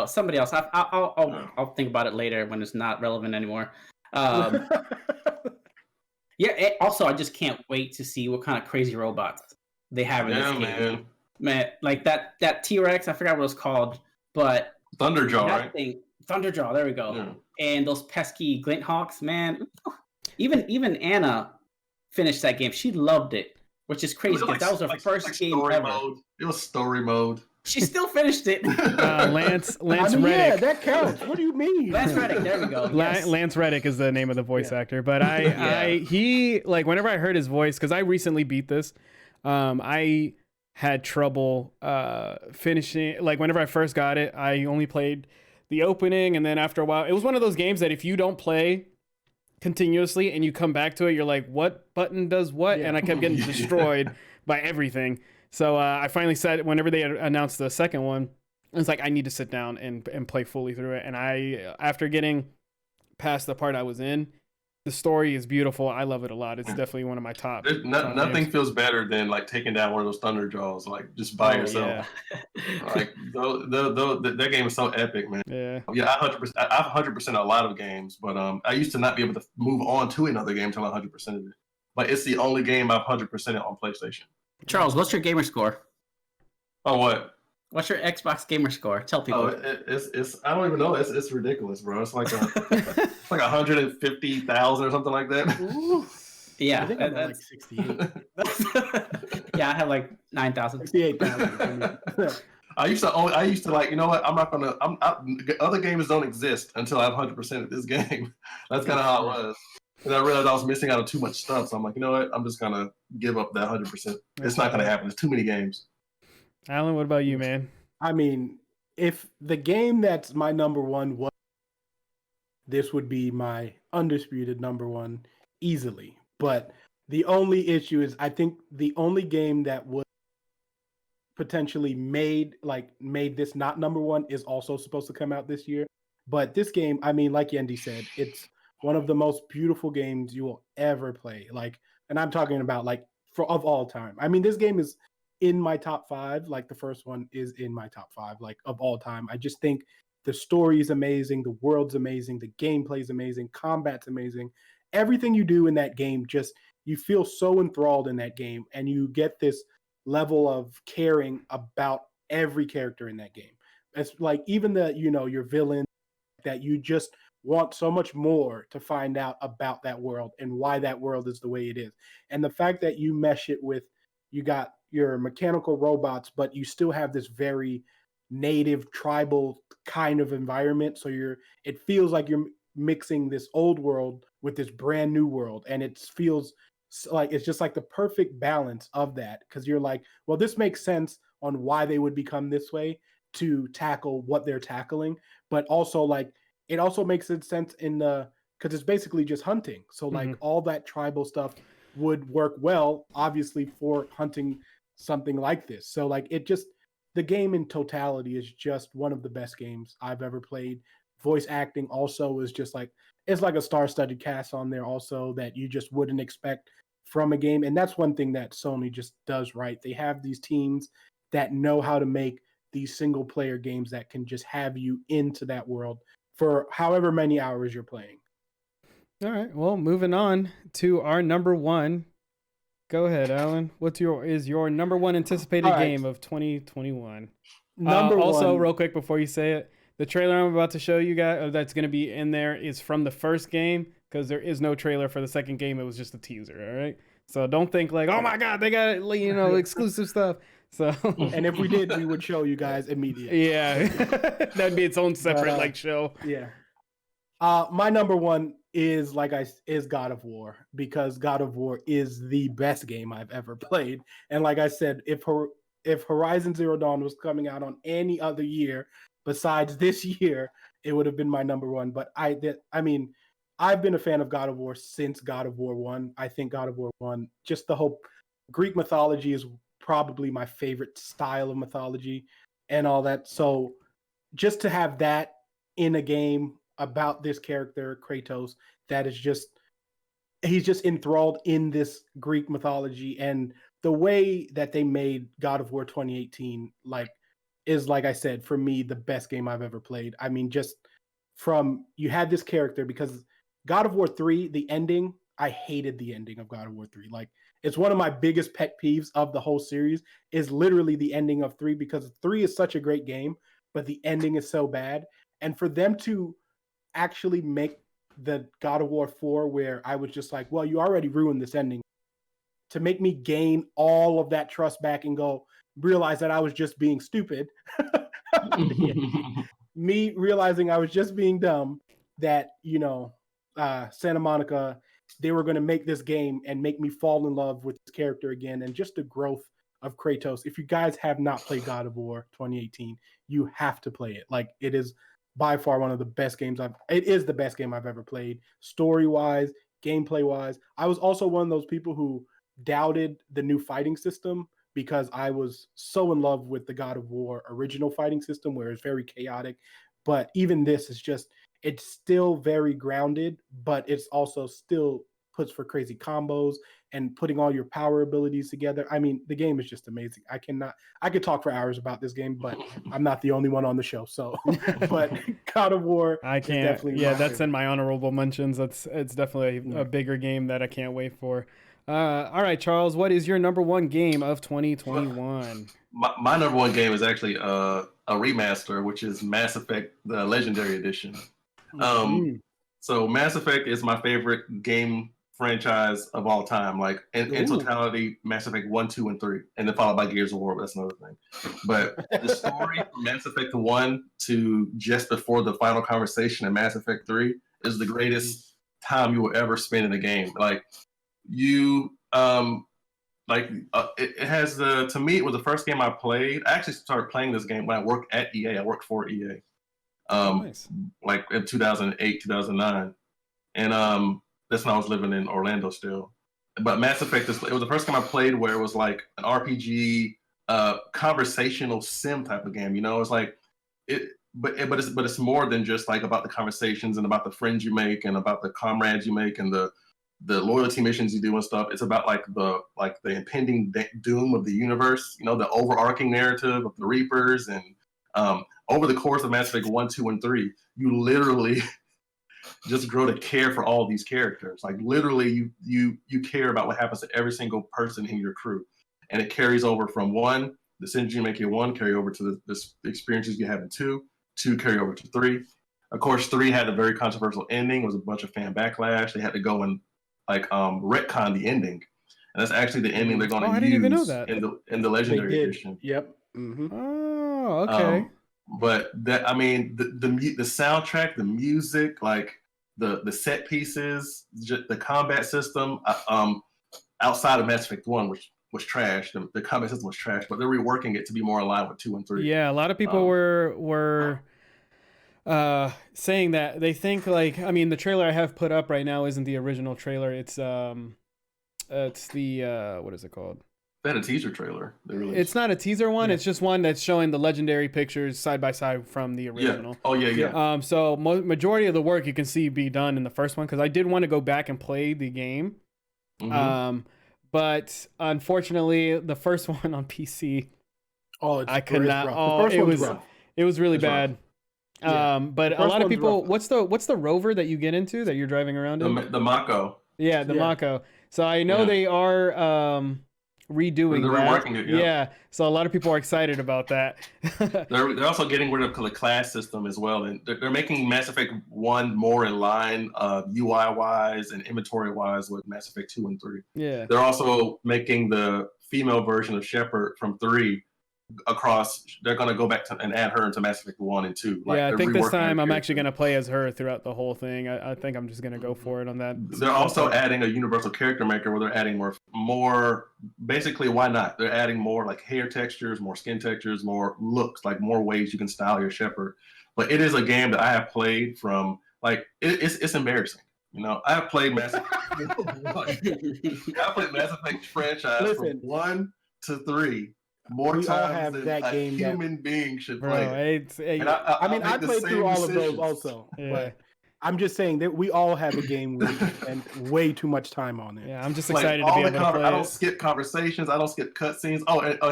Somebody else. I'll think about it later when it's not relevant anymore. Also, I just can't wait to see what kind of crazy robots they have in this game. Man, like that T-Rex, I forgot what it was called, but Thunderjaw, right? Thunderjaw, there we go. Yeah. And those pesky Glint Hawks, man. Even Anna finished that game. She loved it, which is crazy because that was her first game ever. Mode. It was story mode. She still finished it. Lance Reddick. Yeah, that counts. What do you mean? Lance Reddick. There we go. Yes. Lance Reddick is the name of the voice actor. But he like whenever I heard his voice, because I recently beat this, I had trouble finishing. Like whenever I first got it, I only played the opening, and then after a while, it was one of those games that if you don't play continuously and you come back to it, you're like, what button does what? And I kept getting destroyed by everything. So I finally said, whenever they announced the second one, I was like, I need to sit down and play fully through it. And after getting past the part I was in, the story is beautiful. I love it a lot. It's definitely one of my top. Nothing games. feels better than like taking down one of those Thunderjaws, like just by yourself. Yeah. Like that game is so epic, man. Yeah. Yeah, I've 100% a lot of games, but I used to not be able to move on to another game until I 100% of it. But it's the only game I've 100% on PlayStation. Charles, what's your gamer score? Oh, what? What's your Xbox gamer score? Tell people. Oh, it's I don't even know. It's ridiculous, bro. It's like it's like 150,000 or something like that. Ooh. Yeah, I think I'm at like 68. Yeah, I have like 9,000. 68,000. I used to like, you know what? Other games don't exist until I have 100% of this game. That's kind of how it was. And I realized I was missing out on too much stuff. So I'm like, you know what? I'm just gonna give up that 100%. It's not gonna happen. There's too many games. Alan, what about you, man? I mean, if the game that's my number one was, this would be my undisputed number one easily. But the only issue is, I think the only game that would potentially made this not number one is also supposed to come out this year. But this game, I mean, like Yendi said, it's one of the most beautiful games you will ever play. Like, and I'm talking about like of all time. I mean, this game is in my top 5. Like the first one is in my top 5, like of all time. I just think the story is amazing, the world's amazing, the gameplay is amazing, combat's amazing. Everything you do in that game, just you feel so enthralled in that game, and you get this level of caring about every character in that game. It's like even your villain, that you just want so much more to find out about that world and why that world is the way it is. And the fact that you mesh it with, you got your mechanical robots, but you still have this very native tribal kind of environment. So it feels like you're mixing this old world with this brand new world. And it feels like it's just like the perfect balance of that. Cause you're like, well, this makes sense on why they would become this way to tackle what they're tackling. But also like, it also makes sense because it's basically just hunting. So like all that tribal stuff would work well, obviously, for hunting something like this. So like the game in totality is just one of the best games I've ever played. Voice acting also is just like, it's like a star-studded cast on there also that you just wouldn't expect from a game. And that's one thing that Sony just does right. They have these teams that know how to make these single player games that can just have you into that world for however many hours you're playing. All right. Well, moving on to our number one. Go ahead, Alan. Is your number one anticipated game of 2021? Also, real quick before you say it, the trailer I'm about to show you guys that's going to be in there is from the first game, because there is no trailer for the second game. It was just a teaser. All right. So don't think like, oh my God, they got exclusive stuff. So, and if we did, we would show you guys immediately. Yeah, that'd be its own separate show. Yeah. My number one is God of War, because God of War is the best game I've ever played. And like I said, if Horizon Zero Dawn was coming out on any other year besides this year, it would have been my number one. But I've been a fan of God of War since God of War 1. I think God of War 1, just the whole Greek mythology is probably my favorite style of mythology and all that. So just to have that in a game about this character, Kratos, that is he's just enthralled in this Greek mythology, and the way that they made God of War 2018 is, like I said, for me, the best game I've ever played. I mean, just you had this character, because God of War 3, the ending, I hated the ending of God of War 3. Like, it's one of my biggest pet peeves of the whole series is literally the ending of 3, because 3 is such a great game, but the ending is so bad. And for them to actually make the God of War 4, where I was just like, well, you already ruined this ending, to make me gain all of that trust back and realize that I was just being stupid. Me realizing I was just being dumb, that, Santa Monica, they were going to make this game and make me fall in love with this character again. And just the growth of Kratos. If you guys have not played God of War 2018, you have to play it. Like, it is by far one of the best games it is the best game I've ever played, story-wise, gameplay-wise. I was also one of those people who doubted the new fighting system, because I was so in love with the God of War original fighting system, where it's very chaotic. But even this is it's still very grounded, but it's also still puts for crazy combos and putting all your power abilities together. I mean, the game is just amazing. I could talk for hours about this game, but I'm not the only one on the show. So, but God of War, I can't. Yeah, that's in my honorable mentions. It's definitely a bigger game that I can't wait for. All right, Charles, what is your number one game of 2021? My number one game is actually a remaster, which is Mass Effect: The Legendary Edition. So Mass Effect is my favorite game franchise of all time. Like in totality, Mass Effect 1, 2, and 3, and then followed by Gears of War. But that's another thing. But the story from Mass Effect 1 to just before the final conversation in Mass Effect 3 is the greatest time you will ever spend in a game. Like you, it has to me, it was the first game I played. I actually started playing this game when I worked at EA. I worked for EA. Nice. Like in 2008, 2009. And that's when I was living in Orlando still. But Mass Effect, it was the first game I played where it was like an RPG, conversational sim type of game. You know, it's like but it's more than just like about the conversations and about the friends you make and about the comrades you make and the loyalty missions you do and stuff. It's about like the impending doom of the universe. You know, the overarching narrative of the Reapers and over the course of Mass Effect 1, 2, and 3, you literally just grow to care for all these characters. Like literally, you care about what happens to every single person in your crew, and it carries over from 1, the decisions you make in 1 carry over to the experiences you have in 2 carry over to 3. Of course, 3 had a very controversial ending. It was a bunch of fan backlash. They had to go and like retcon the ending, and that's actually the ending they're going to use in the Legendary Edition. Yep. Oh, okay. But that, I mean, the soundtrack, the music, like the set pieces, just the combat system, outside of Mass Effect 1, which was trash. The combat system was trash, but they're reworking it to be more aligned with 2 and 3. Yeah, a lot of people were saying that they think like, I mean, the trailer I have put up right now isn't the original trailer. It's the what is it called? They had a teaser trailer. It's not a teaser one. Yeah. It's just one that's showing the legendary pictures side by side from the original. Yeah. Oh yeah. So majority of the work you can see be done in the first one because I did want to go back and play the game. But unfortunately, the first one on PC, I could not. Oh, it was really bad. But a lot of people, what's the rover that you get into that you're driving around in? The Mako. Yeah, the Mako. So I know they are redoing that. It, yeah. So a lot of people are excited about that. They're also getting rid of the class system as well, and they're making Mass Effect 1 more in line UI wise and inventory wise with Mass Effect 2 and 3. Yeah. They're also making the female version of Shepard from 3 across. They're going to go back and add her into Mass Effect 1 and 2. Like, I think this time I'm actually going to play as her throughout the whole thing. I think I'm just going to go for it on that. They're also adding a universal character maker where they're adding more basically, why not? They're adding more like hair textures, more skin textures, more looks, like more ways you can style your Shepard. But it is a game that I have played from, like, it's embarrassing. You know, I have played Mass Effect franchise from 1 to 3. More times than a human being should play. I played through all of those also. Yeah. But I'm just saying that we all have a game where we spend way too much time on it. Yeah, I'm just excited to be able to play. I don't skip conversations. I don't skip cutscenes.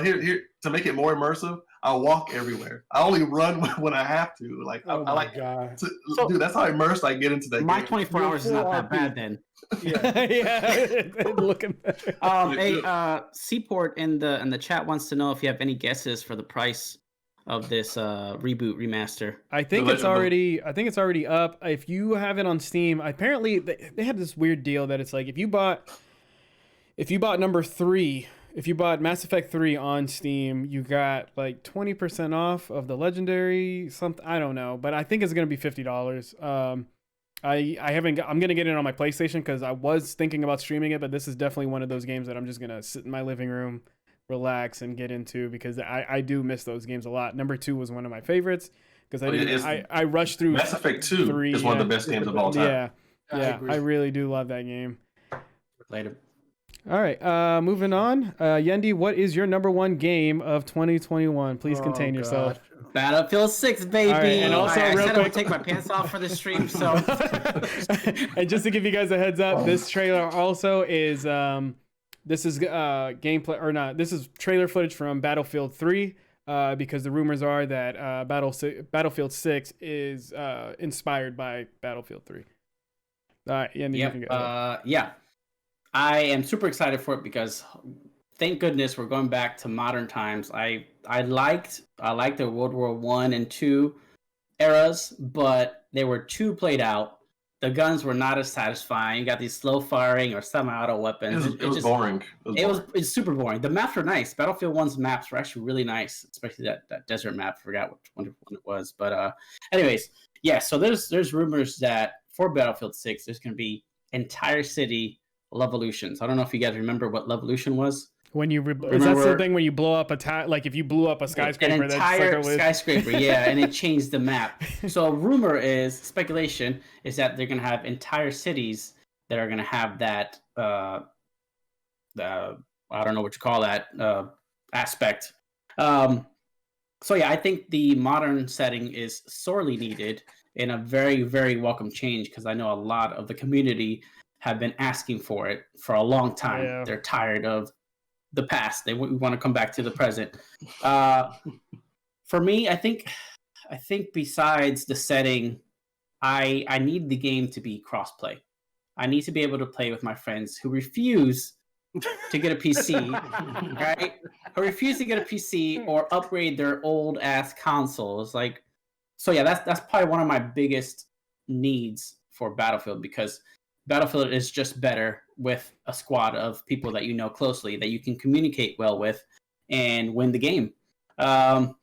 Here to make it more immersive, I walk everywhere. I only run when I have to. Like I like dude. That's how immersed I get into that. My game. 24 hours is not that bad then. Yeah, looking better. Seaport in the chat wants to know if you have any guesses for the price of this reboot remaster. I think it's already up. If you have it on Steam, apparently they had this weird deal that it's like if you bought number 3, if you bought Mass Effect 3 on Steam, you got like 20% off of the legendary something. I don't know, but I think it's gonna be $50. I'm gonna get it on my PlayStation because I was thinking about streaming it, but this is definitely one of those games that I'm just gonna sit in my living room, relax, and get into because I do miss those games a lot. Number 2 was one of my favorites because I rushed through. Mass Effect 2 3, is one of the best games of all time. Yeah, I really do love that game. Later. All right, moving on. Yendi, what is your number 1 game of 2021? Please contain yourself. Battlefield 6, baby. Right, and also, I real said quick, I would take my pants off for this stream. So, and just to give you guys a heads up, this trailer also is this is gameplay or not. This is trailer footage from Battlefield 3 because the rumors are that Battlefield 6 is inspired by Battlefield 3. All right, Yendi, you can go. Yeah. I am super excited for it because thank goodness we're going back to modern times. I liked the World War One and Two eras, but they were too played out. The guns were not as satisfying. You got these slow firing or semi-auto weapons. It was boring. It's super boring. The maps were nice. Battlefield 1's maps were actually really nice, especially that desert map. I forgot which one it was. But anyways, yeah, so there's rumors that for Battlefield 6 there's gonna be entire city Levolutions. I don't know if you guys remember what Levolution was. When you is that the thing when you blow up like if you blew up a skyscraper, an entire skyscraper, yeah, and it changed the map. So rumor is, speculation is that they're gonna have entire cities that are gonna have that I don't know what you call that aspect. So yeah, I think the modern setting is sorely needed and a very, very welcome change because I know a lot of the community have been asking for it for a long time. Yeah. They're tired of the past. They want to come back to the present. For me, I think besides the setting, I need the game to be crossplay. I need to be able to play with my friends who refuse to get a PC, right? Who refuse to get a PC or upgrade their old ass consoles. Like, so yeah, that's probably one of my biggest needs for Battlefield because Battlefield is just better with a squad of people that you know closely, that you can communicate well with, and win the game. I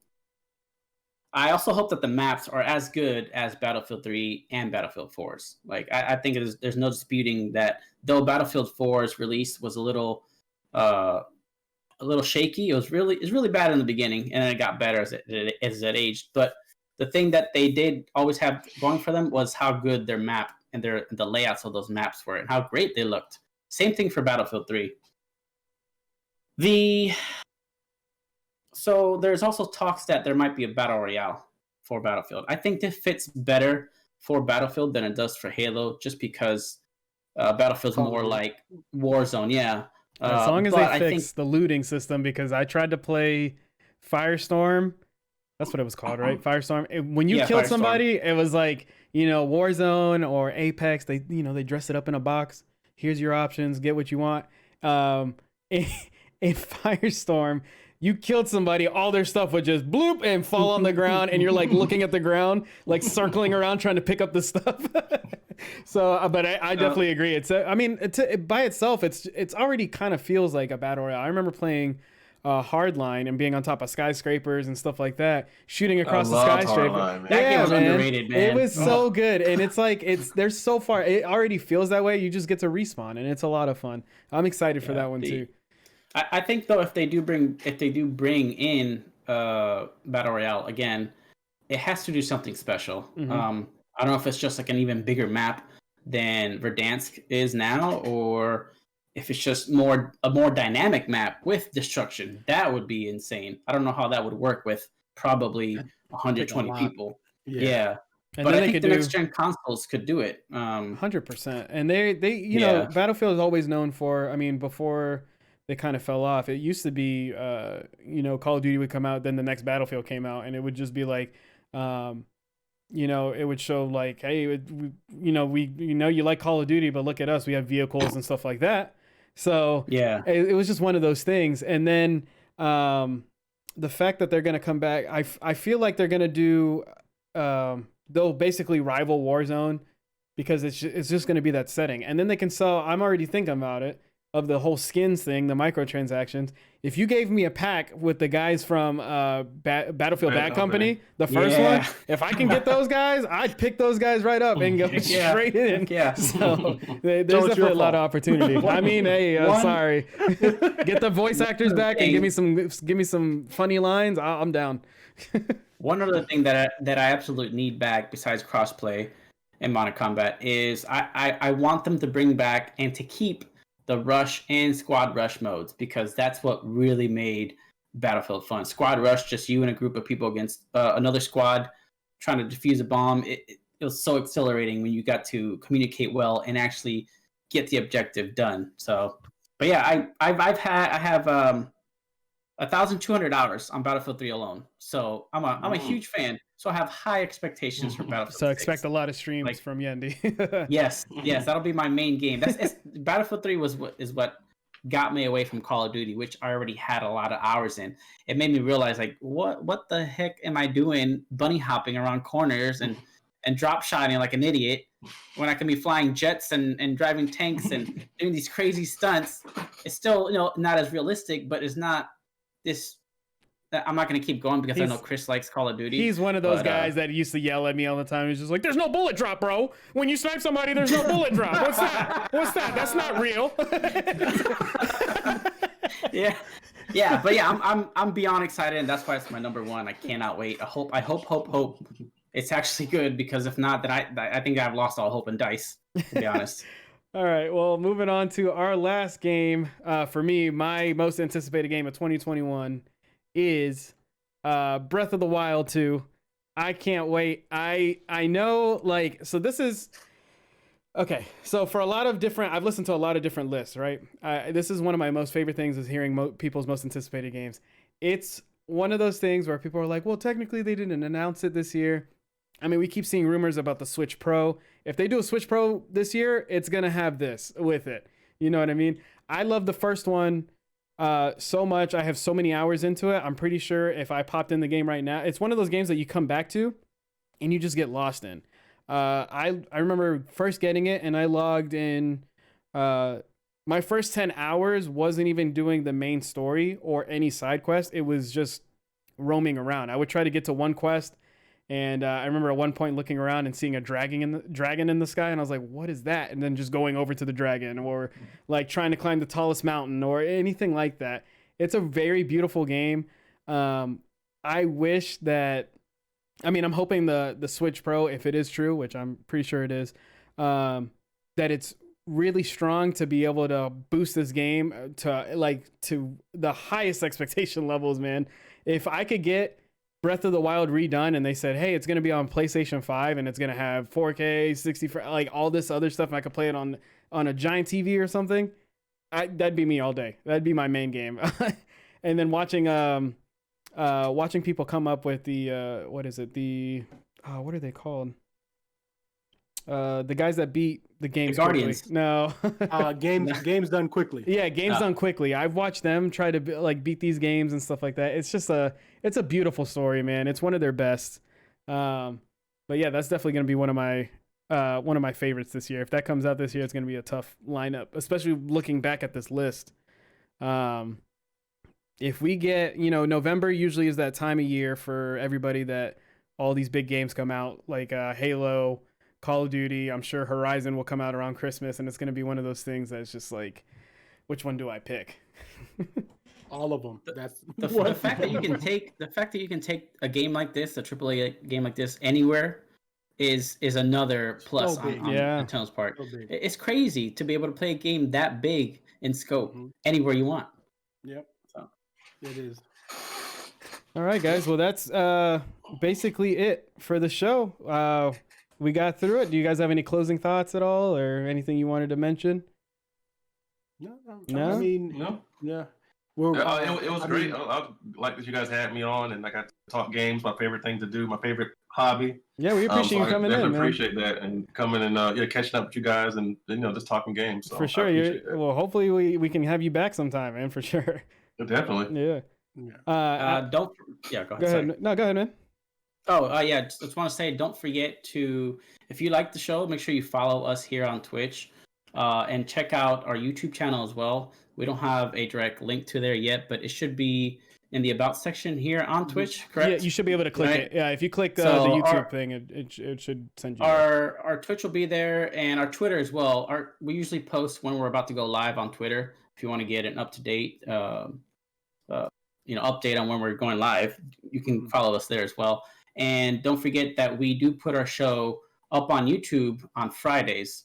also hope that the maps are as good as Battlefield 3 and Battlefield 4's. Like, I think there's no disputing that though Battlefield 4's release was a little shaky, it was really bad in the beginning, and then it got better as it aged. But the thing that they did always have going for them was how good their map and the layouts of those maps were and how great they looked. Same thing for Battlefield 3. So there's also talks that there might be a battle royale for Battlefield. I think this fits better for Battlefield than it does for Halo, just because Battlefield's more like Warzone. Yeah, as long as they fix the looting system, because I tried to play Firestorm. That's what it was called, right? Firestorm. When you killed somebody, it was like, Warzone or Apex. They dress it up in a box. Here's your options. Get what you want. In Firestorm, you killed somebody, all their stuff would just bloop and fall on the ground, and you're like looking at the ground, like circling around trying to pick up the stuff. So, but I definitely agree. It's by itself, it's already kind of feels like a battle royale. I remember playing Hardline and being on top of skyscrapers and stuff like that, shooting across the skyscraper. Hardline, that game was underrated, man. It was so good, and it's like there's so far. It already feels that way. You just get to respawn, and it's a lot of fun. I'm excited for that one too. I think though, if they do bring in battle royale again, it has to do something special. Mm-hmm. I don't know if it's just like an even bigger map than Verdansk is now, or if it's just a more dynamic map with destruction. That would be insane. I don't know how that would work with probably 120 people. Yeah. And but I think the next gen consoles could do it. 100%. And they know, Battlefield is always known for, before they kind of fell off, it used to be, Call of Duty would come out, then the next Battlefield came out, and it would just be like, it would show like, hey, you like Call of Duty, but look at us, we have vehicles and stuff like that. So yeah, it was just one of those things. And then the fact that they're going to come back, I feel like they're going to do, they'll basically rival Warzone, because it's just going to be that setting. And then they can sell, I'm already thinking about it, of the whole skins thing, the microtransactions. If you gave me a pack with the guys from Battlefield Bad Company, the first one, if I can get those guys, I'd pick those guys right up and go straight in. Yeah. So there's definitely a lot of opportunity. Sorry. Get the voice actors back and give me some funny lines. I'm down. One other thing that I absolutely need back besides crossplay and Modern Combat is I want them to bring back and to keep the rush and squad rush modes, because that's what really made Battlefield fun. Squad rush, just you and a group of people against another squad trying to defuse a bomb. It was so exhilarating when you got to communicate well and actually get the objective done. So, but yeah, I have 1,200 hours on Battlefield 3 alone. So I'm a huge fan. So I have high expectations for Battlefield. So 6. expect a lot of streams Like, from Yendi. yes, that'll be my main game. Battlefield 3 is what got me away from Call of Duty, which I already had a lot of hours in. It made me realize, like, what the heck am I doing bunny hopping around corners and drop shotting like an idiot when I can be flying jets and driving tanks and doing these crazy stunts. It's still, not as realistic, but it's not this. I'm not going to keep going because I know Chris likes Call of Duty. He's one of those guys that used to yell at me all the time. He's just like, "There's no bullet drop, bro. When you snipe somebody, there's no bullet drop. What's that? What's that? That's not real." yeah. But yeah, I'm beyond excited, and that's why it's my number one. I cannot wait. I hope it's actually good, because if not, then I think I've lost all hope in DICE, to be honest. All right. Well, moving on to our last game. For me, my most anticipated game of 2021 is Breath of the Wild 2. I can't wait. I know, like, so this is okay. So for a lot of different, I've listened to a lot of different lists, right? This is one of my most favorite things, is hearing people's most anticipated games. It's one of those things where people are like, well, technically they didn't announce it this year. I mean, we keep seeing rumors about the Switch Pro. If they do a Switch Pro this year, it's going to have this with it. You know what I mean? I love the first one so much. I have so many hours into it. I'm pretty sure if I popped in the game right now, it's one of those games that you come back to and you just get lost in. I remember first getting it, and I logged in. My first 10 hours wasn't even doing the main story or any side quest. It was just roaming around. I would try to get to one quest, and I remember at one point looking around and seeing a dragon in the sky, and I was like, what is that? And then just going over to the dragon, or like trying to climb the tallest mountain or anything like that. It's a very beautiful game. I wish that, I mean, I'm hoping the Switch Pro, if it is true, which I'm pretty sure it is, that it's really strong to be able to boost this game to the highest expectation levels, man. If I could get Breath of the Wild redone and they said, hey, it's going to be on PlayStation 5 and it's going to have 4K, 60, like all this other stuff, and I could play it on a giant TV or something, that'd be me all day. That'd be my main game. And then watching people come up with the what is it? What are they called? The guys that beat the games. The Guardians. Quickly. No. games done quickly. Yeah, games done quickly. I've watched them try to beat these games and stuff like that. It's just it's a beautiful story, man. It's one of their best. But yeah, that's definitely going to be one of my favorites this year. If that comes out this year, it's going to be a tough lineup, especially looking back at this list. If we get, November usually is that time of year for everybody that all these big games come out, like Halo, Call of Duty. I'm sure Horizon will come out around Christmas, and it's going to be one of those things that's just like, which one do I pick? All of them. That's the fact that you can take a game like this, a AAA game like this, anywhere is another plus on Nintendo's part. So it's crazy to be able to play a game that big in scope anywhere you want. Yep. So it is. All right, guys. Well, that's basically it for the show. We got through it. Do you guys have any closing thoughts at all, or anything you wanted to mention? No. No. Yeah. It was great. I like that you guys had me on, and I got to talk games. My favorite thing to do. My favorite hobby. Yeah, we appreciate you coming in, man. Appreciate that, and coming and catching up with you guys, and just talking games. So for sure. Well, hopefully we can have you back sometime, man. For sure. Definitely. Yeah. Go ahead. Go ahead. No, go ahead, man. Oh, yeah. Just want to say, don't forget to, if you like the show, make sure you follow us here on Twitch, and check out our YouTube channel as well. We don't have a direct link to there yet, but it should be in the About section here on Twitch, correct? Yeah, you should be able to click it. Yeah, if you click the YouTube thing, it should send you. Our Twitch will be there, and our Twitter as well. We usually post when we're about to go live on Twitter. If you want to get an up-to-date update on when we're going live, you can follow us there as well. And don't forget that we do put our show up on YouTube on Fridays.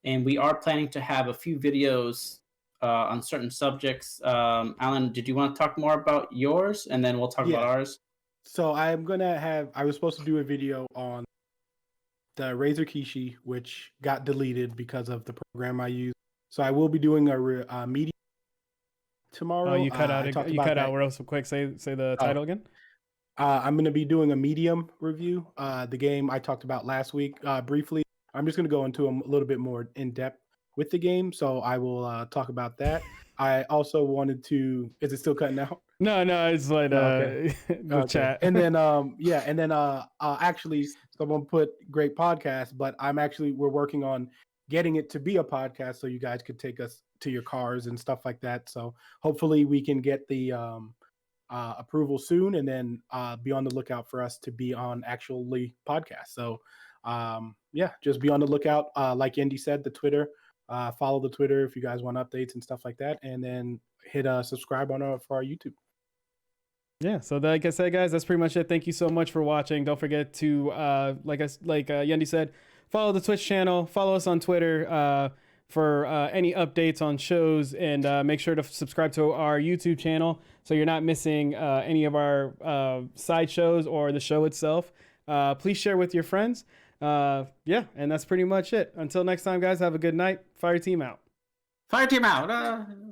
And we are planning to have a few videos on certain subjects. Alan, did you want to talk more about yours? And then we'll talk about ours. So I was supposed to do a video on the Razer Kishi, which got deleted because of the program I use. So I will be doing a media tomorrow. Oh, you cut out. I talked You about cut that. out real so quick. Say the Oh. title again. I'm going to be doing a medium review. The game I talked about last week briefly. I'm just going to go into a little bit more in depth with the game, so I will talk about that. I also wanted to. Is it still cutting out? No, it's like Okay. the Okay. chat. And then actually someone put great podcast, but we're working on getting it to be a podcast so you guys could take us to your cars and stuff like that. So hopefully we can get the approval soon, and then be on the lookout for us to be on actually podcast. So just be on the lookout. Like Yendi said, the Twitter, follow the Twitter if you guys want updates and stuff like that, and then hit subscribe for our YouTube. Yeah, so like I said, guys, that's pretty much it. Thank you so much for watching. Don't forget to, like Yendi said, follow the Twitch channel, follow us on Twitter for any updates on shows, and make sure to subscribe to our YouTube channel so you're not missing any of our side shows or the show itself. Please share with your friends. And that's pretty much it. Until next time, guys, have a good night. Fireteam out. Fireteam out.